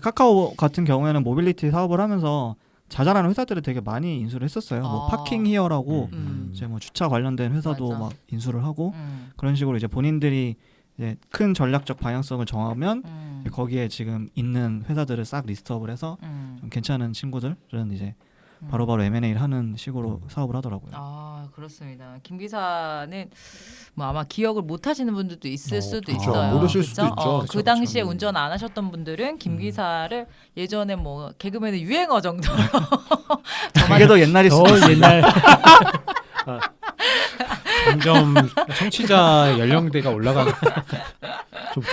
카카오 같은 경우에는 모빌리티 사업을 하면서 자잘한 회사들을 되게 많이 인수를 했었어요. 뭐 파킹 히어라고 이제 뭐 주차 관련된 회사도 맞아. 막 인수를 하고 그런 식으로 이제 본인들이 이제 큰 전략적 방향성을 정하면 거기에 지금 있는 회사들을 싹 리스트업을 해서 좀 괜찮은 친구들은 이제 바로바로 M&A를 하는 식으로 사업을 하더라고요. 아, 그렇습니다. 김 기사는 뭐 아마 기억을 못 하시는 분들도 있을 수도 그렇죠. 있어요. 모르실 그쵸? 수도 있죠. 그 그렇죠, 당시에 그렇죠. 운전 안 하셨던 분들은 김 기사를 예전에 뭐 개그맨의 유행어 정도로 그게 더 옛날일 수도 더 있어요. 옛날 점점 청취자 연령대가 올라가는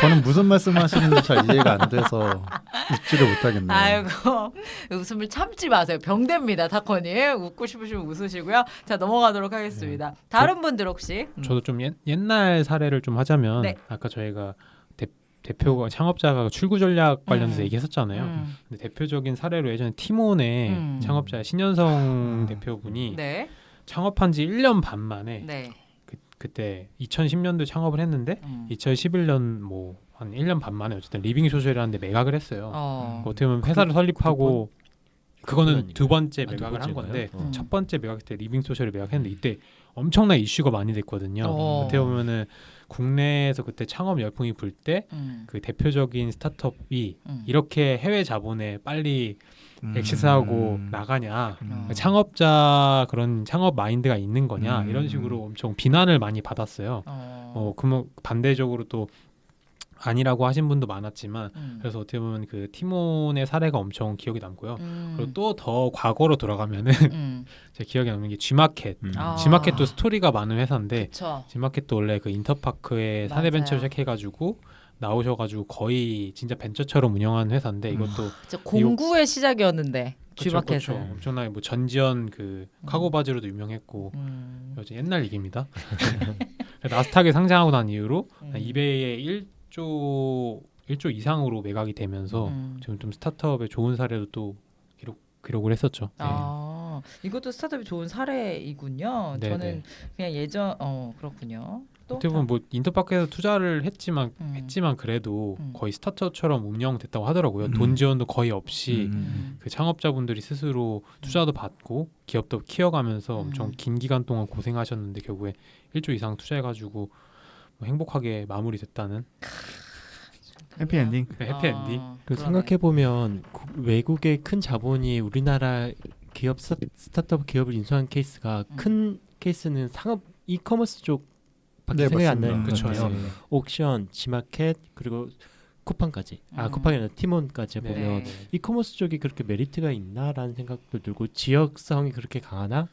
저는 무슨 말씀하시는지 잘 이해가 안 돼서 웃지를 못하겠네요. 아이고 웃음을 참지 마세요. 병됩니다. 타코님 웃고 싶으시면 웃으시고요. 자 넘어가도록 하겠습니다. 다른 분들 혹시 저도 좀 옛날 사례를 좀 하자면 네. 아까 저희가 대표가 창업자가 출구 전략 관련해서 얘기했었잖아요. 근데 대표적인 사례로 예전에 티몬의 창업자 신현성 대표분이 네. 창업한 지 1년 반 만에 네. 그때 2010년도에 창업을 했는데 2011년 뭐 한 1년 반 만에 어쨌든 리빙 소셜이라는 데 매각을 했어요. 어떻게 보면 회사를 설립하고 그거는 두 번째 매각을 한 건데 첫 번째 매각할 때 리빙 소셜을 매각했는데 이때 엄청난 이슈가 많이 됐거든요. 어떻게 보면은 국내에서 그때 창업 열풍이 불 때 그 대표적인 스타트업이 이렇게 해외 자본에 빨리 엑시스하고 나가냐, 창업자 그런 창업 마인드가 있는 거냐 이런 식으로 엄청 비난을 많이 받았어요. 그러면 반대적으로 또 아니라고 하신 분도 많았지만 그래서 어떻게 보면 그 티몬의 사례가 엄청 기억에 남고요. 그리고 또 더 과거로 돌아가면은 제 기억에 남는 게 G마켓. G마켓도 스토리가 많은 회사인데 그쵸. G마켓도 원래 그 인터파크에 사내벤처를 시작해가지고 나오셔가지고 거의 진짜 벤처처럼 운영하는 회사인데 이것도 공구의 시작이었는데 쥐바켓을. 엄청나게 뭐 전지현 그 카고 바지로도 유명했고 어제 옛날 얘기입니다. 나스닥에 상장하고 난 이후로 이베이에 1조 이상으로 매각이 되면서 지금 좀 스타트업의 좋은 사례도 또 기록을 했었죠. 이것도 스타트업이 좋은 사례이군요. 네, 저는 네. 그냥 예전 그렇군요. 또 어떻게 보면 뭐 인터파크에서 투자를 했지만 그래도 거의 스타트업처럼 운영됐다고 하더라고요. 돈 지원도 거의 없이 그 창업자분들이 스스로 투자도 받고 기업도 키워가면서 엄청 긴 기간 동안 고생하셨는데 결국에 1조 이상 투자해가지고 뭐 행복하게 마무리됐다는 해피엔딩. 해피엔딩. 그 생각해 보면 외국의 큰 자본이 우리나라 기업 스타트업 기업을 인수한 케이스가 큰 케이스는 상업 이커머스 쪽밖에 생각이 안 나는 그쵸. 거예요. 네. 옥션, 지마켓 그리고 쿠팡까지. 쿠팡이 아니라 티몬까지 네. 보면 이커머스 쪽이 그렇게 메리트가 있나라는 생각도 들고 지역성이 그렇게 강하나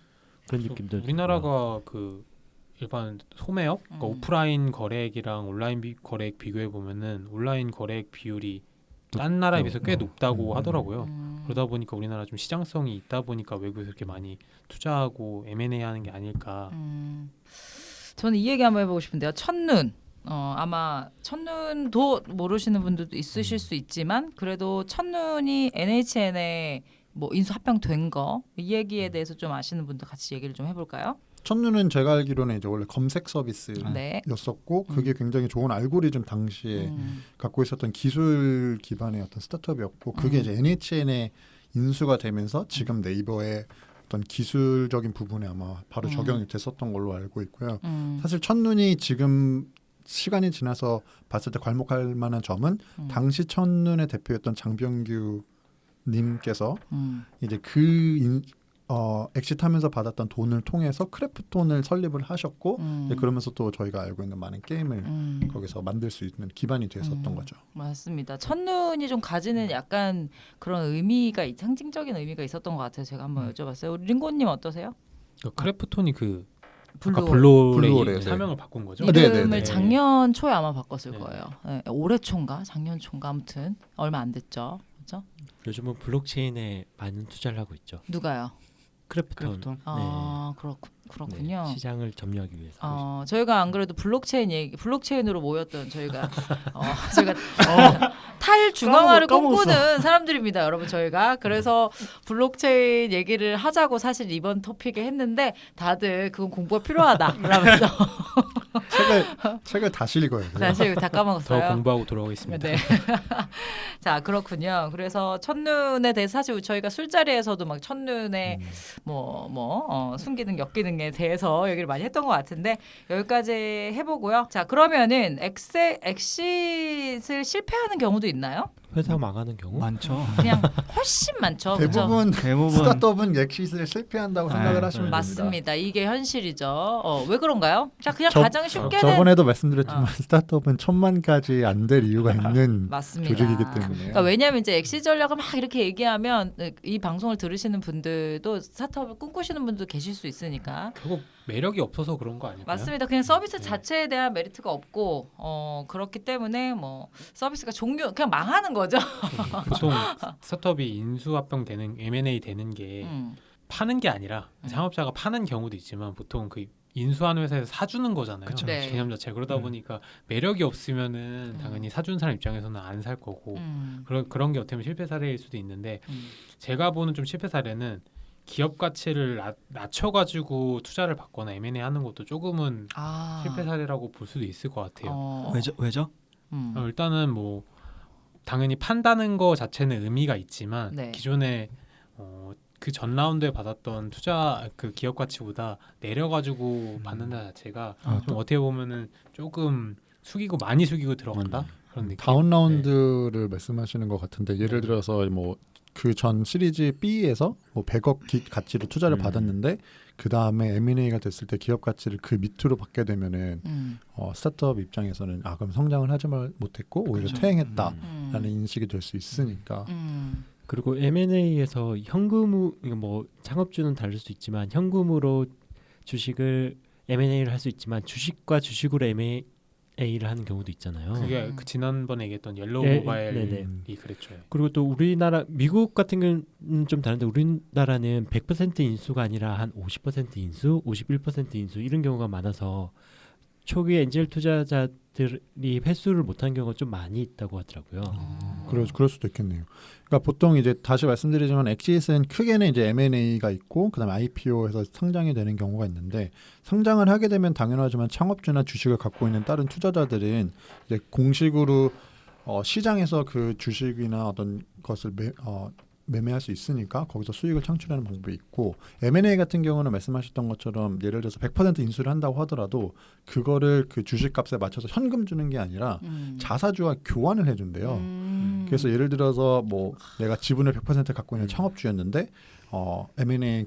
그런 느낌도 우리나라가 그 일반 소매업, 그러니까 오프라인 거래액이랑 온라인 거래액 비교해 보면은 온라인 거래액 비율이 딴 나라에 비해서 꽤 높다고 하더라고요. 그러다 보니까 우리나라 좀 시장성이 있다 보니까 외국에서 이렇게 많이 투자하고 M&A 하는 게 아닐까. 저는 이 얘기 한번 해보고 싶은데요. 첫눈. 아마 첫눈도 모르시는 분들도 있으실 수 있지만 그래도 첫눈이 NHN에 뭐 인수 합병된 거 이 얘기에 대해서 좀 아시는 분들 같이 얘기를 좀 해볼까요? 첫눈은 제가 알기로는 이제 원래 검색 서비스였었고 네. 그게 굉장히 좋은 알고리즘 당시에 갖고 있었던 기술 기반의 어떤 스타트업이었고 그게 이제 NHN에 인수가 되면서 지금 네이버의 어떤 기술적인 부분에 아마 바로 적용이 됐었던 걸로 알고 있고요. 사실 첫눈이 지금 시간이 지나서 봤을 때 괄목할 만한 점은 당시 첫눈의 대표였던 장병규 님께서 이제 엑시트하면서 받았던 돈을 통해서 크래프톤을 설립을 하셨고 그러면서 또 저희가 알고 있는 많은 게임을 거기서 만들 수 있는 기반이 됐었던 거죠. 맞습니다. 첫눈이 좀 가지는 약간 그런 의미가 상징적인 의미가 있었던 것 같아요. 제가 한번 여쭤봤어요. 우리 링고님 어떠세요? 크래프톤이 그 블루 블루홀의 사명을 바꾼 거죠? 이름을 작년 초에 아마 바꿨을 네. 거예요. 네, 올해 초인가 작년 초인가 아무튼 얼마 안 됐죠. 그렇죠? 요즘은 블록체인에 많은 투자를 하고 있죠. 누가요? 크래프톤. 그렇군요. 네, 시장을 점유하기 위해서. 저희가 안 그래도 블록체인으로 모였던 저희가 탈중앙화를 꿈꾸는 사람들입니다, 여러분. 저희가 그래서 블록체인 얘기를 하자고 사실 이번 토픽에 했는데 다들 그건 공부가 필요하다 그러면서 책을 다시 읽어야 돼요. 사실 다 까먹었어요. 더 공부하고 돌아오겠습니다. 네. 자, 그렇군요. 그래서 첫눈에 대해서 사실 저희가 술자리에서도 막 첫눈에 숨기능, 역기능에 대해서 얘기를 많이 했던 것 같은데 여기까지 해보고요. 자, 그러면은 엑싯을 실패하는 경우도 있나요? 회사 망하는 경우? 많죠. 그냥 훨씬 많죠. 그렇죠? 대부분 스타트업은 엑시트를 실패한다고 생각을 하시면 됩니다. 맞습니다. 이게 현실이죠. 왜 그런가요? 자, 그냥 저- 가장 쉽게는 저번에도 말씀드렸지만 스타트업은 1000만까지 안 될 이유가 있는 맞습니다. 조직이기 때문에. 그러니까 왜냐하면 이제 엑시 전략을 막 이렇게 얘기하면 이 방송을 들으시는 분들도 스타트업을 꿈꾸시는 분도 계실 수 있으니까. 결국 매력이 없어서 그런 거 아닐까요? 맞습니다. 그냥 서비스 자체에 대한 메리트가 없고 그렇기 때문에 뭐 서비스가 그냥 망하는 거죠. 보통 스타트업이 인수합병되는 M&A 되는 게 파는 게 아니라 창업자가 파는 경우도 있지만 보통 그 인수하는 회사에서 사주는 거잖아요. 그쵸. 네. 개념 자체 그러다 보니까 매력이 없으면은 당연히 사준 사람 입장에서는 안 살 거고 그런 게 어떻게 보면 실패 사례일 수도 있는데 제가 보는 좀 실패 사례는 기업 가치를 낮춰가지고 투자를 받거나 M&A 하는 것도 조금은 실패 사례라고 볼 수도 있을 것 같아요. 왜죠? 일단은 뭐 당연히 판다는 거 자체는 의미가 있지만 네. 기존에 그 전 라운드에 받았던 투자 그 기업 가치보다 내려가지고 받는다 자체가 좀 어떻게 보면은 조금 많이 숙이고 들어간다 그런 느낌. 다운 라운드를 말씀하시는 것 같은데 예를 들어서 뭐 그 전 시리즈 B에서 뭐 100억 가치로 투자를 받았는데 그 다음에 M&A가 됐을 때 기업 가치를 그 밑으로 받게 되면은 스타트업 입장에서는 그럼 성장을 하지 못했고 오히려 퇴행했다라는 인식이 될 수 있으니까. 그리고 M&A에서 뭐 창업주는 다를 수 있지만 현금으로 주식을 M&A를 할 수 있지만 주식과 주식으로 M&A M&A를 하는 경우도 있잖아요. 그게 그 지난번에 얘기했던 옐로우 네, 모바일이 네네. 그랬죠. 그리고 또 우리나라 미국 같은 경우는 좀 다른데 우리나라는 100% 인수가 아니라 한 50% 인수, 51% 인수 이런 경우가 많아서 초기 엔젤 투자자들이 회수를 못한 경우가 좀 많이 있다고 하더라고요. 그럴 수도 있겠네요. 그러니까 보통 이제 다시 말씀드리지만 엑시스는 크게는 이제 M&A가 있고 그다음에 IPO에서 상장이 되는 경우가 있는데 상장을 하게 되면 당연하지만 창업주나 주식을 갖고 있는 다른 투자자들은 이제 공식으로 시장에서 그 주식이나 어떤 것을 매매할 수 있으니까 거기서 수익을 창출하는 방법이 있고 M&A 같은 경우는 말씀하셨던 것처럼 예를 들어서 100% 인수를 한다고 하더라도 그거를 그 주식값에 맞춰서 현금 주는 게 아니라 자사주와 교환을 해준대요. 그래서 예를 들어서 뭐 내가 지분을 100% 갖고 있는 창업주였는데 M&A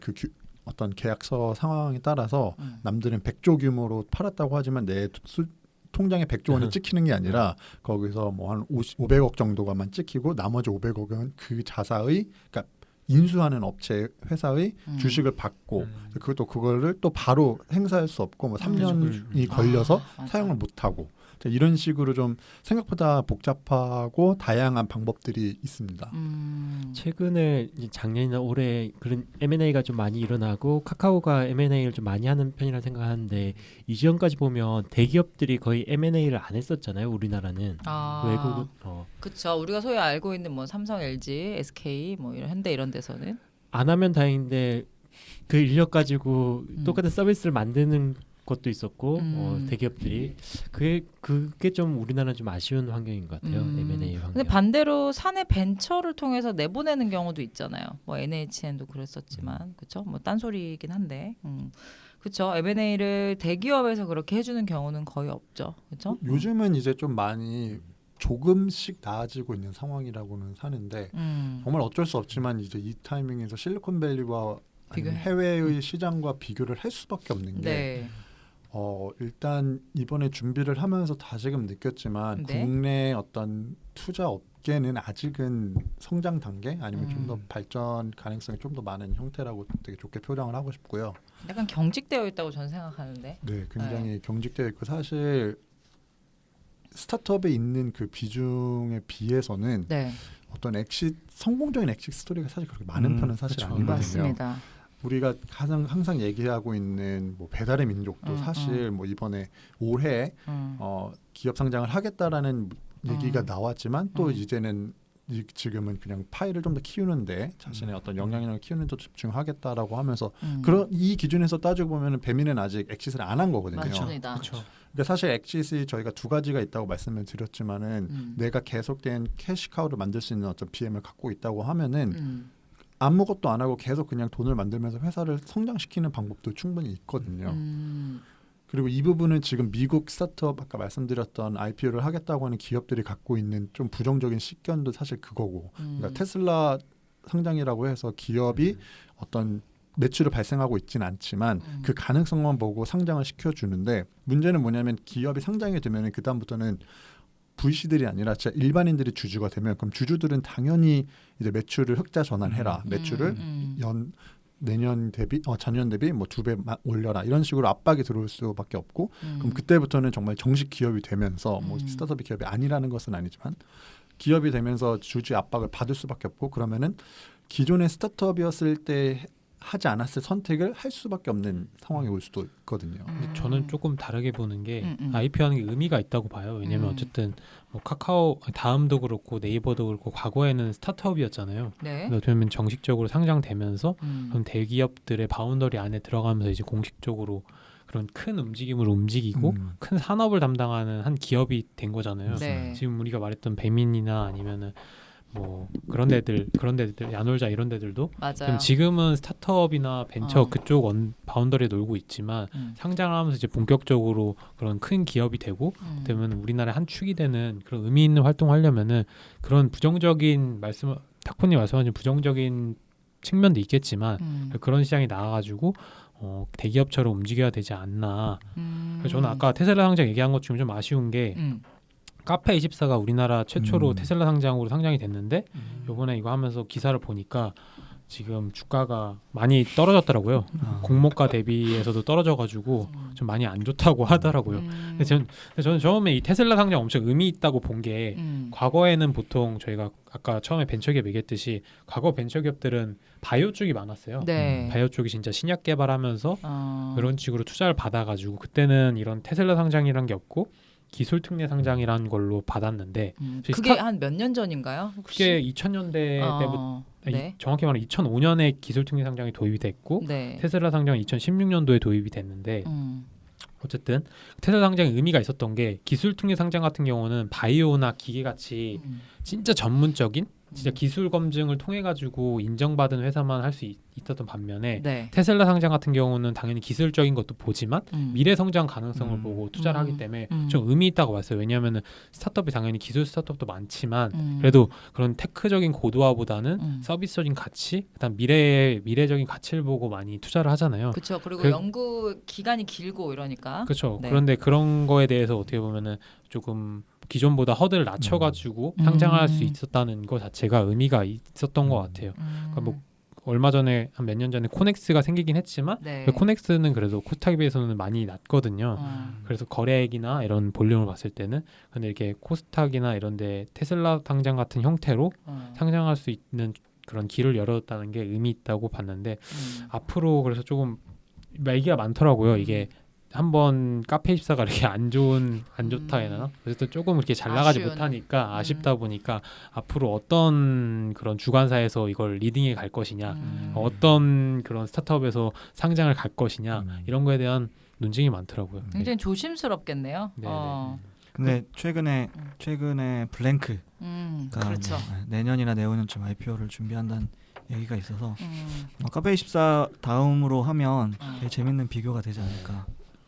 어떤 계약서 상황에 따라서 남들은 100조 규모로 팔았다고 하지만 내 통장에 100조 원이 찍히는 게 아니라 거기서 뭐 한 500억 정도가만 찍히고 나머지 500억은 그 자사의 그러니까 인수하는 업체 회사의 주식을 받고 그거를 또 바로 행사할 수 없고 뭐 3년이 걸려서 사용을 못 하고 이런 식으로 좀 생각보다 복잡하고 다양한 방법들이 있습니다. 최근에 이제 작년이나 올해 그런 M&A가 좀 많이 일어나고 카카오가 M&A를 좀 많이 하는 편이라 생각하는데 이전까지 보면 대기업들이 거의 M&A를 안 했었잖아요. 우리나라는 외국은 그렇죠. 우리가 소위 알고 있는 뭐 삼성, LG, SK 뭐 이런 현대 이런 데서는 안 하면 다행인데 그 인력 가지고 똑같은 서비스를 만드는 것도 있었고 대기업들이 그게 좀 우리나라는 좀 아쉬운 환경인 것 같아요. M&A 환경. 근데 반대로 사내 벤처를 통해서 내보내는 경우도 있잖아요. 뭐 NHN도 그랬었지만 그렇죠. 뭐 딴소리이긴 한데 그렇죠. M&A를 대기업에서 그렇게 해주는 경우는 거의 없죠. 그렇죠. 요즘은 이제 좀 많이 조금씩 나아지고 있는 상황이라고는 사는데 정말 어쩔 수 없지만 이제 이 타이밍에서 실리콘밸리와 해외의 시장과 비교를 할 수밖에 없는 게 일단 이번에 준비를 하면서 다시금 느꼈지만 국내 어떤 투자 업계는 아직은 성장 단계 아니면 좀 더 발전 가능성이 좀 더 많은 형태라고 되게 좋게 표정을 하고 싶고요. 약간 경직되어 있다고 저는 생각하는데. 네, 굉장히 경직되어 있고 사실 스타트업에 있는 그 비중에 비해서는 어떤 성공적인 엑시트 스토리가 사실 그렇게 많은 편은 사실 아니거든요. 맞습니다. 우리가 항상 얘기하고 있는 뭐 배달의 민족도 사실 뭐 이번에 올해 기업 상장을 하겠다라는 얘기가 나왔지만 또 이제는 지금은 그냥 파일을 좀 더 키우는데 자신의 어떤 영향력을 키우는 데 집중하겠다라고 하면서 그런 이 기준에서 따지고 보면은 배민은 아직 엑시트를 안 한 거거든요. 맞습니다. 그러니까 사실 엑시트이 저희가 두 가지가 있다고 말씀을 드렸지만은 내가 계속된 캐시카우를 만들 수 있는 어떤 BM을 갖고 있다고 하면은 아무것도 안 하고 계속 그냥 돈을 만들면서 회사를 성장시키는 방법도 충분히 있거든요. 그리고 이 부분은 지금 미국 스타트업 아까 말씀드렸던 IPO를 하겠다고 하는 기업들이 갖고 있는 좀 부정적인 식견도 사실 그거고 그러니까 테슬라 상장이라고 해서 기업이 어떤 매출을 발생하고 있지는 않지만 그 가능성만 보고 상장을 시켜주는데 문제는 뭐냐면 기업이 상장이 되면 그 다음부터는 VC들이 아니라 진짜 일반인들이 주주가 되면 그럼 주주들은 당연히 이제 매출을 흑자 전환해라. 매출을 내년 대비 전년 대비 뭐 2배 올려라. 이런 식으로 압박이 들어올 수밖에 없고 그럼 그때부터는 정말 정식 기업이 되면서 뭐 스타트업 기업이 아니라는 것은 아니지만 기업이 되면서 주주의 압박을 받을 수밖에 없고 그러면은 기존의 스타트업이었을 때 하지 않았을 선택을 할 수밖에 없는 상황이 올 수도 있거든요. 근데 저는 조금 다르게 보는 게 IPO하는 게 의미가 있다고 봐요. 왜냐하면 어쨌든 뭐 카카오 다음도 그렇고 네이버도 그렇고 과거에는 스타트업이었잖아요. 어떻게 보면 정식적으로 상장되면서 그런 대기업들의 바운더리 안에 들어가면서 이제 공식적으로 그런 큰 움직임을 움직이고 큰 산업을 담당하는 한 기업이 된 거잖아요. 지금 우리가 말했던 배민이나 아니면은 뭐 그런 데들 야놀자 이런 데들도 지금은 스타트업이나 벤처 그쪽 바운더리에 놀고 있지만 상장을 하면서 이제 본격적으로 그런 큰 기업이 되고 되면 우리나라의 한 축이 되는 그런 의미 있는 활동을 하려면은 그런 부정적인 탁포님 말씀하신 부정적인 측면도 있겠지만 그런 시장이 나와가지고 대기업처럼 움직여야 되지 않나. 그래서 저는 아까 테슬라 상장 얘기한 것 중에 좀 아쉬운 게 카페24가 우리나라 최초로 테슬라 상장으로 상장이 됐는데 이번에 이거 하면서 기사를 보니까 지금 주가가 많이 떨어졌더라고요. 공모가 대비해서도 떨어져가지고 좀 많이 안 좋다고 하더라고요. 근데 저는 처음에 이 테슬라 상장 엄청 의미 있다고 본 게 과거에는 보통 저희가 아까 처음에 벤처기업 얘기했듯이 과거 벤처기업들은 바이오 쪽이 많았어요. 네. 바이오 쪽이 진짜 신약 개발하면서 그런 식으로 투자를 받아가지고 그때는 이런 테슬라 상장이란 게 없고 기술 특례 상장이란 걸로 받았는데 그게 한 몇 년 전인가요? 혹시? 그게 2000년대 때부터 네. 정확히 말하면 2005년에 기술 특례 상장이 도입이 됐고 네. 테슬라 상장은 2016년도에 도입이 됐는데 어쨌든 테슬라 상장의 의미가 있었던 게 기술 특례 상장 같은 경우는 바이오나 기계 같이 진짜 전문적인 진짜 기술 검증을 통해 가지고 인정받은 회사만 할 수 있었던 반면에 네. 테슬라 상장 같은 경우는 당연히 기술적인 것도 보지만 미래 성장 가능성을 보고 투자를 하기 때문에 좀 의미 있다고 봤어요. 왜냐하면 스타트업이 당연히 기술 스타트업도 많지만 그래도 그런 테크적인 고도화보다는 서비스적인 가치, 그다음 미래적인 가치를 보고 많이 투자를 하잖아요. 그렇죠. 그리고 연구 기간이 길고 이러니까. 그렇죠. 네. 그런데 그런 거에 대해서 어떻게 보면은 조금 기존보다 허들을 낮춰가지고 상장할 수 있었다는 것 자체가 의미가 있었던 것 같아요. 그러니까 뭐 얼마 전에 한 몇 년 전에 코넥스가 생기긴 했지만 네. 그 코넥스는 그래도 코스닥에 비해서는 많이 낮거든요. 그래서 거래액이나 이런 볼륨을 봤을 때는 근데 이렇게 코스닥이나 이런데 테슬라 상장 같은 형태로 상장할 수 있는 그런 길을 열었다는 게 의미 있다고 봤는데 앞으로 그래서 조금 얘기가 많더라고요. 이게 한번 카페24가 이렇게 안 좋다 해야 하나? 그래서 조금 이렇게 잘 나가지 못하니까 아쉽다 보니까 앞으로 어떤 그런 주관사에서 이걸 리딩해 갈 것이냐, 어떤 그런 스타트업에서 상장을 갈 것이냐 이런 거에 대한 논쟁이 많더라고요. 굉장히 조심스럽겠네요. 네. 근데 최근에 블랭크 그렇죠. 내년이나 내후년쯤 IPO를 준비한다는 얘기가 있어서 카페24 다음으로 하면 되게 재밌는 비교가 되지 않을까.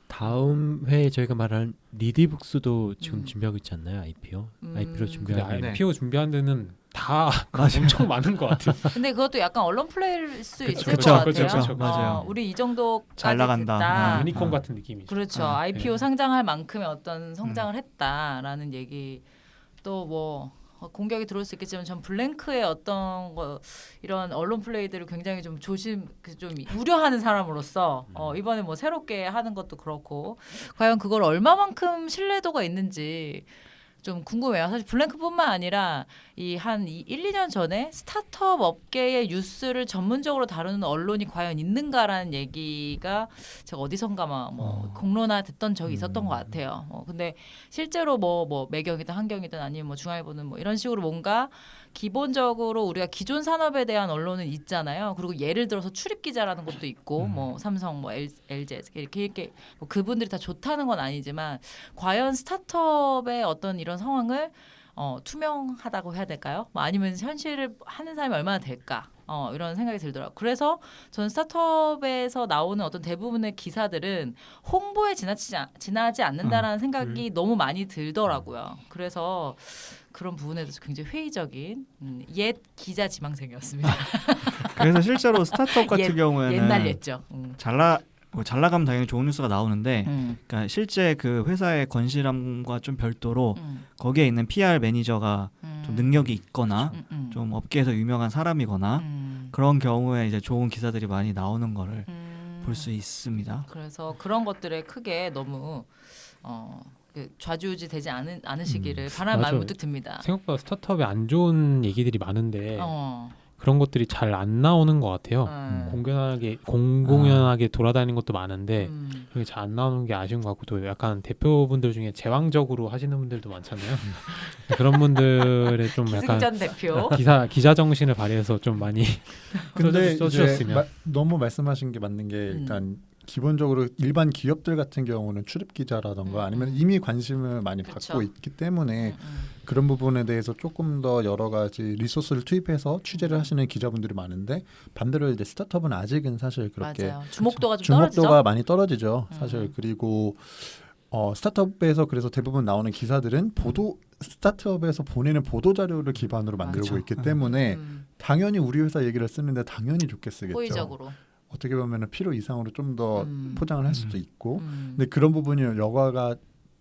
다음 회에 저희가 말한 리디북스도 지금 준비하고 있지 않나요? IPO로 근데 준비하고 있는. IPO 준비한 데는 다 엄청 많은 것 같아요. 근데 그것도 약간 언론 플레이일 수 있을 그쵸, 것 그쵸, 같아요. 그쵸, 맞아요. 우리 이 정도까지 잘 나간다. 됐다. 유니콘 같은 느낌이죠. 그렇죠. IPO 상장할 만큼의 어떤 성장을 했다라는 얘기. 또 뭐 공격이 들어올 수 있겠지만 전 블랭크의 어떤 거 이런 언론 플레이들을 굉장히 좀 좀 우려하는 사람으로서 이번에 뭐 새롭게 하는 것도 그렇고 과연 그걸 얼마만큼 신뢰도가 있는지 좀 궁금해요. 사실 블랭크뿐만 아니라 이 1-2년 전에 스타트업 업계의 뉴스를 전문적으로 다루는 언론이 과연 있는가라는 얘기가 제가 어디선가 뭐 공론화됐던 적이 있었던 것 같아요. 근데 실제로 뭐 매경이든 한경이든 아니면 뭐 중앙일보는 뭐 이런 식으로 뭔가 기본적으로 우리가 기존 산업에 대한 언론은 있잖아요. 그리고 예를 들어서 출입 기자라는 것도 있고 뭐 삼성, 뭐 LG 이렇게 뭐 그분들이 다 좋다는 건 아니지만 과연 스타트업의 어떤 이런 상황을 투명하다고 해야 될까요? 뭐 아니면 현실을 하는 사람이 얼마나 될까? 이런 생각이 들더라고요. 그래서 저는 스타트업에서 나오는 어떤 대부분의 기사들은 홍보에 지나지 않는다라는 생각이 너무 많이 들더라고요. 그래서 그런 부분에 대해서 굉장히 회의적인 옛 기자 지망생이었습니다. 그래서 실제로 스타트업 같은 경우에는 옛날 옛죠. 잘 나가면 당연히 좋은 뉴스가 나오는데 그러니까 실제 그 회사의 건실함과 좀 별도로 거기에 있는 PR 매니저가 좀 능력이 있거나 좀 업계에서 유명한 사람이거나 그런 경우에 이제 좋은 기사들이 많이 나오는 거를 볼 수 있습니다. 그래서 그런 것들에 크게 너무 좌지우지 되지 않으시기를 바라는 마음이 문득 듭니다. 생각보다 스타트업에 안 좋은 얘기들이 많은데 그런 것들이 잘 안 나오는 것 같아요. 공공연하게 돌아다니는 것도 많은데 그게 잘 안 나오는 게 아쉬운 것 같고 또 약간 대표분들 중에 제왕적으로 하시는 분들도 많잖아요. 그런 분들의 좀 약간 기승전 대표 기자 정신을 발휘해서 좀 많이 근데 써주셨으면. 너무 말씀하신 게 맞는 게 일단 기본적으로 일반 기업들 같은 경우는 출입 기자라던가 아니면 이미 관심을 많이 그쵸. 받고 있기 때문에 그런 부분에 대해서 조금 더 여러 가지 리소스를 투입해서 취재를 하시는 기자분들이 많은데 반대로 이제 스타트업은 아직은 사실 그렇게 맞아요. 주목도가 좀 떨어지죠. 주목도가 많이 떨어지죠. 사실 그리고 스타트업에서 그래서 대부분 나오는 기사들은 스타트업에서 보내는 보도 자료를 기반으로 만들고 맞아. 있기 때문에 당연히 우리 회사 얘기를 쓰는데 당연히 좋게 쓰겠죠. 호의적으로. 어떻게 보면 필요 이상으로 좀 더 포장을 할 수도 있고 근데 그런 부분이 여과가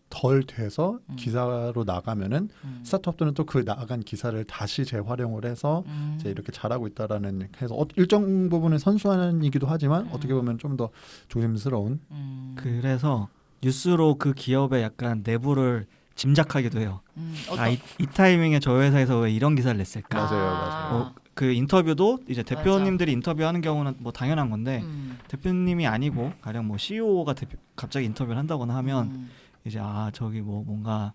더 덜 돼서 기사로 나가면은 스타트업들은 또 그 나간 기사를 다시 재활용을 해서 이제 이렇게 잘하고 있다라는 해서 일정 부분은 선수한이기도 하지만 어떻게 보면 좀 더 조심스러운. 그래서 뉴스로 그 기업의 약간 내부를 짐작하기도 해요. 이 타이밍에 저 회사에서 왜 이런 기사를 냈을까? 맞아요. 그 인터뷰도 이제 대표님들이 인터뷰하는 경우는 뭐 당연한 건데 대표님이 아니고 가령 뭐 CEO가 갑자기 인터뷰를 한다거나 하면 이제 저기 뭐 뭔가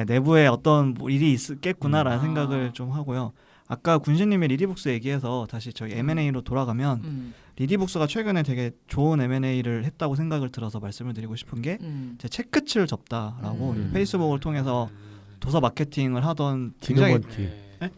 내부에 어떤 뭐 일이 있겠구나라는 생각을 좀 하고요. 아까 군신님이 리디북스 얘기해서 다시 저희 M&A로 돌아가면 리디북스가 최근에 되게 좋은 M&A를 했다고 생각을 들어서 말씀을 드리고 싶은 게 제 책끝을 접다라고 페이스북을 통해서 도서 마케팅을 하던 굉장히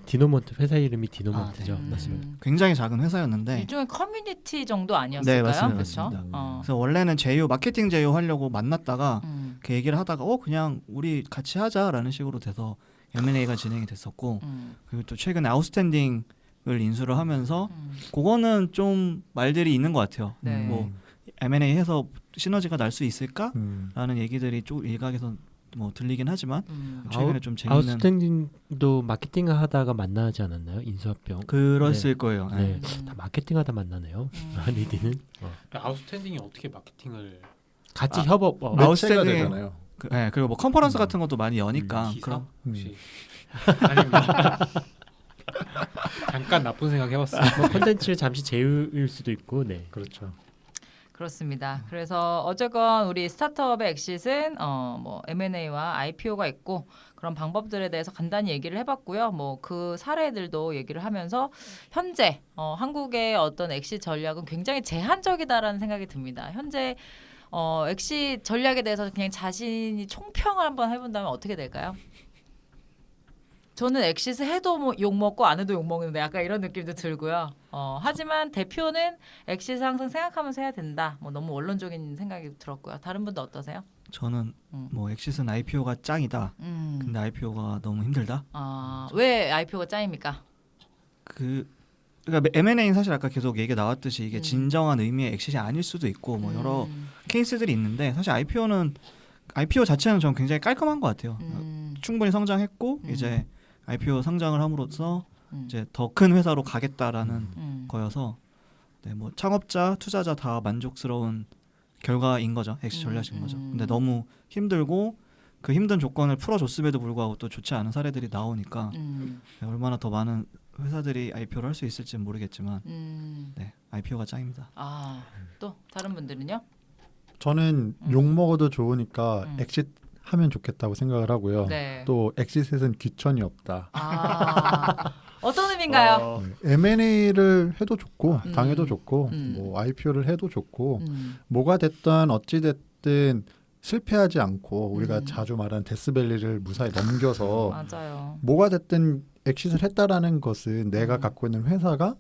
디노몬트 회사 이름이 디노몬트죠. 네. 맞습니다. 굉장히 작은 회사였는데 일종의 커뮤니티 정도 아니었을까요? 네, 맞습니다. 그렇죠? 맞습니다. 그래서 원래는 마케팅 제휴 하려고 만났다가 그 얘기를 하다가 그냥 우리 같이 하자라는 식으로 돼서 M&A가 진행이 됐었고 그리고 또 최근에 아웃스탠딩을 인수를 하면서 그거는 좀 말들이 있는 것 같아요. 네. 뭐 M&A 해서 시너지가 날 수 있을까라는 얘기들이 좀 일각에서 뭐 들리긴 하지만 최근에 좀 재밌는 아웃스탠딩도 마케팅을 하다가 만나지 않았나요? 인수합병. 그랬을 거예요. 네. 다 마케팅하다 만나네요. 리디는 아웃스탠딩이 어떻게 마케팅을 같이 협업. 매체가 되잖아요. 그리고 뭐 컨퍼런스 같은 것도 많이 여니까 기사? 그럼 혹시 아닙니다. 잠깐 나쁜 생각 해봤어요. 뭐 콘텐츠를 잠시 제휴일 수도 있고, 네. 그렇죠. 그렇습니다. 그래서 어쨌건 우리 스타트업의 엑싯은 뭐 M&A와 IPO가 있고 그런 방법들에 대해서 간단히 얘기를 해봤고요. 뭐 그 사례들도 얘기를 하면서 현재 한국의 어떤 엑싯 전략은 굉장히 제한적이다라는 생각이 듭니다. 현재 엑싯 전략에 대해서 그냥 자신이 총평을 한번 해본다면 어떻게 될까요? 저는 엑싯을 해도 뭐 욕 먹고 안 해도 욕 먹는데 약간 이런 느낌도 들고요. 하지만 대표는 엑싯을 항상 생각하면서 해야 된다. 뭐 너무 원론적인 생각이 들었고요. 다른 분도 어떠세요? 저는 뭐 엑싯은 IPO가 짱이다. 근데 IPO가 너무 힘들다. 왜 IPO가 짱입니까? 그러니까 M&A는 사실 아까 계속 얘기 나왔듯이 이게 진정한 의미의 엑싯이 아닐 수도 있고 뭐 여러 케이스들이 있는데 사실 IPO 자체는 전 굉장히 깔끔한 것 같아요. 충분히 성장했고 이제 IPO 상장을 함으로써 이제 더 큰 회사로 가겠다라는 거여서 네, 뭐 창업자, 투자자 다 만족스러운 결과인 거죠. 엑시 전략인 거죠. 근데 너무 힘들고 그 힘든 조건을 풀어줬음에도 불구하고 또 좋지 않은 사례들이 나오니까 네, 얼마나 더 많은 회사들이 IPO를 할 수 있을지는 모르겠지만 네, IPO가 짱입니다. 또 다른 분들은요? 저는 욕 먹어도 좋으니까 엑싯 하면 좋겠다고 생각을 하고요. 네. 또 엑싯은 귀천이 없다. 어떤 의미인가요? M&A를 해도 좋고 당해도 좋고 뭐 IPO를 해도 좋고 뭐가 됐든 어찌 됐든 실패하지 않고 우리가 자주 말하는 데스밸리를 무사히 넘겨서 맞아요. 뭐가 됐든 엑싯을 했다라는 것은 내가 갖고 있는 회사가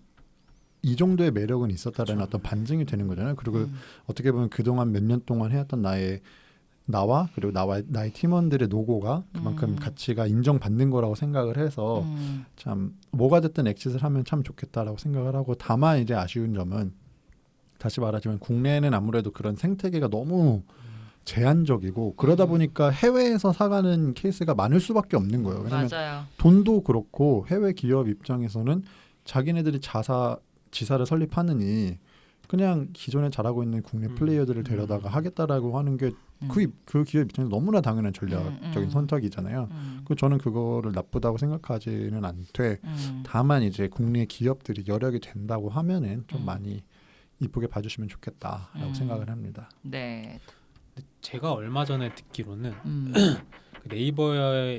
이 정도의 매력은 있었다라는 어떤 반증이 되는 거잖아요. 그리고 어떻게 보면 그동안 몇 년 동안 해왔던 나와 그리고 나의 팀원들의 노고가 그만큼 가치가 인정받는 거라고 생각을 해서 참 뭐가 됐든 엑싯을 하면 참 좋겠다라고 생각을 하고 다만 이제 아쉬운 점은 다시 말하지만 국내에는 아무래도 그런 생태계가 너무 제한적이고 그러다 보니까 해외에서 사가는 케이스가 많을 수밖에 없는 거예요. 왜냐하면 맞아요. 돈도 그렇고 해외 기업 입장에서는 자기네들이 지사를 설립하느니 그냥 기존에 잘하고 있는 국내 플레이어들을 데려다가 하겠다라고 하는 게 그 기업 입장에서 너무나 당연한 전략적인 선택이잖아요. 그 저는 그거를 나쁘다고 생각하지는 않되 다만 이제 국내 기업들이 여력이 된다고 하면은 좀 많이 이쁘게 봐주시면 좋겠다라고 생각을 합니다. 네. 제가 얼마 전에 듣기로는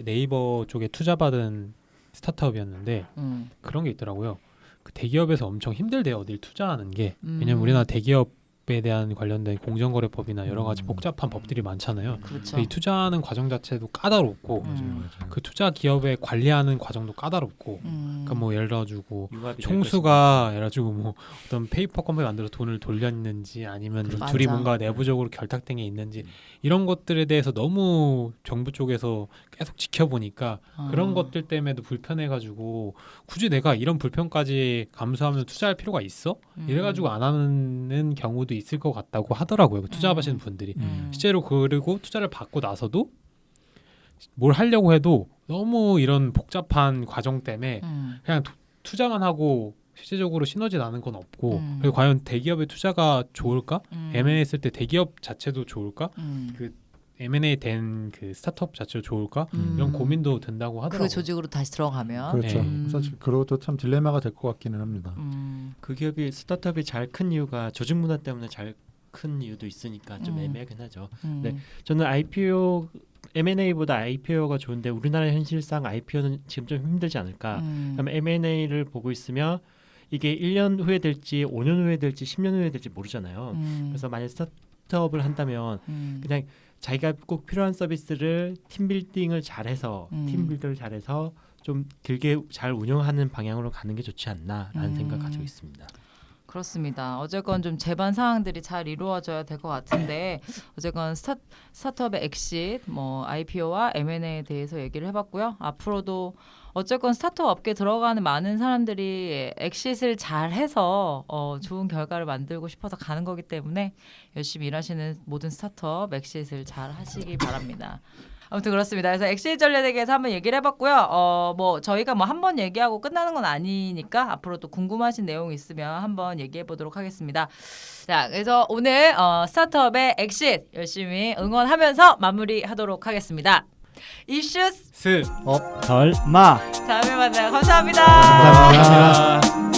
네이버 쪽에 투자받은 스타트업이었는데 그런 게 있더라고요. 그 대기업에서 엄청 힘들대요. 어딜 투자하는 게. 왜냐면 우리나라 대기업에 대한 관련된 공정거래법이나 여러 가지 복잡한 법들이 많잖아요. 그렇죠. 이 투자하는 과정 자체도 까다롭고 그 투자 기업에 관리하는 과정도 까다롭고 그러니까 뭐 예를 들어주고 총수가 예를 들어주고 뭐 어떤 페이퍼 컴퍼니 만들어 돈을 돌렸는지 아니면 맞아. 둘이 뭔가 내부적으로 결탁된 게 있는지 이런 것들에 대해서 너무 정부 쪽에서 계속 지켜보니까 그런 것들 때문에도 불편해가지고 굳이 내가 이런 불편까지 감수하면서 투자할 필요가 있어? 이래가지고 안 하는 경우도 있을 것 같다고 하더라고요. 투자하시는 분들이 실제로 그리고 투자를 받고 나서도 뭘 하려고 해도 너무 이런 복잡한 과정 때문에 그냥 투자만 하고 실제적으로 시너지 나는 건 없고 그리고 과연 대기업의 투자가 좋을까? M&A 했을 때 대기업 자체도 좋을까? 그 M&A 된 그 스타트업 자체도 좋을까? 이런 고민도 든다고 하더라고요. 그 조직으로 다시 들어가면 그렇죠. 네. 사실 그것도 참 딜레마가 될 것 같기는 합니다. 그 기업이 스타트업이 잘 큰 이유가 조직 문화 때문에 잘 큰 이유도 있으니까 좀 애매하긴 하죠. 네, 저는 IPO M&A보다 IPO가 좋은데 우리나라 현실상 IPO는 지금 좀 힘들지 않을까? 그럼 M&A를 보고 있으면 이게 1년 후에 될지 5년 후에 될지 10년 후에 될지 모르잖아요. 그래서 만약 스타트업을 한다면 그냥 자기가 꼭 필요한 서비스를 팀빌딩을 잘해서 팀빌더를 잘해서 좀 길게 잘 운영하는 방향으로 가는 게 좋지 않나라는 생각 가지고 있습니다. 그렇습니다. 어쨌건 좀 제반 사항들이 잘 이루어져야 될 것 같은데 어쨌건 스타트업의 엑싯, 뭐 IPO와 M&A에 대해서 얘기를 해봤고요. 앞으로도 어쨌건 스타트업 업계 들어가는 많은 사람들이 엑싯을 잘해서 좋은 결과를 만들고 싶어서 가는 거기 때문에 열심히 일하시는 모든 스타트업 엑싯을 잘 하시기 바랍니다. 아무튼 그렇습니다. 그래서 엑시트 전략에 대해서 한번 얘기를 해봤고요. 뭐 저희가 뭐 한 번 얘기하고 끝나는 건 아니니까 앞으로 또 궁금하신 내용 있으면 한번 얘기해 보도록 하겠습니다. 자, 그래서 오늘 스타트업의 엑시트 열심히 응원하면서 마무리하도록 하겠습니다. 이슈스 스 마 다음에 만나요. 감사합니다. 감사합니다.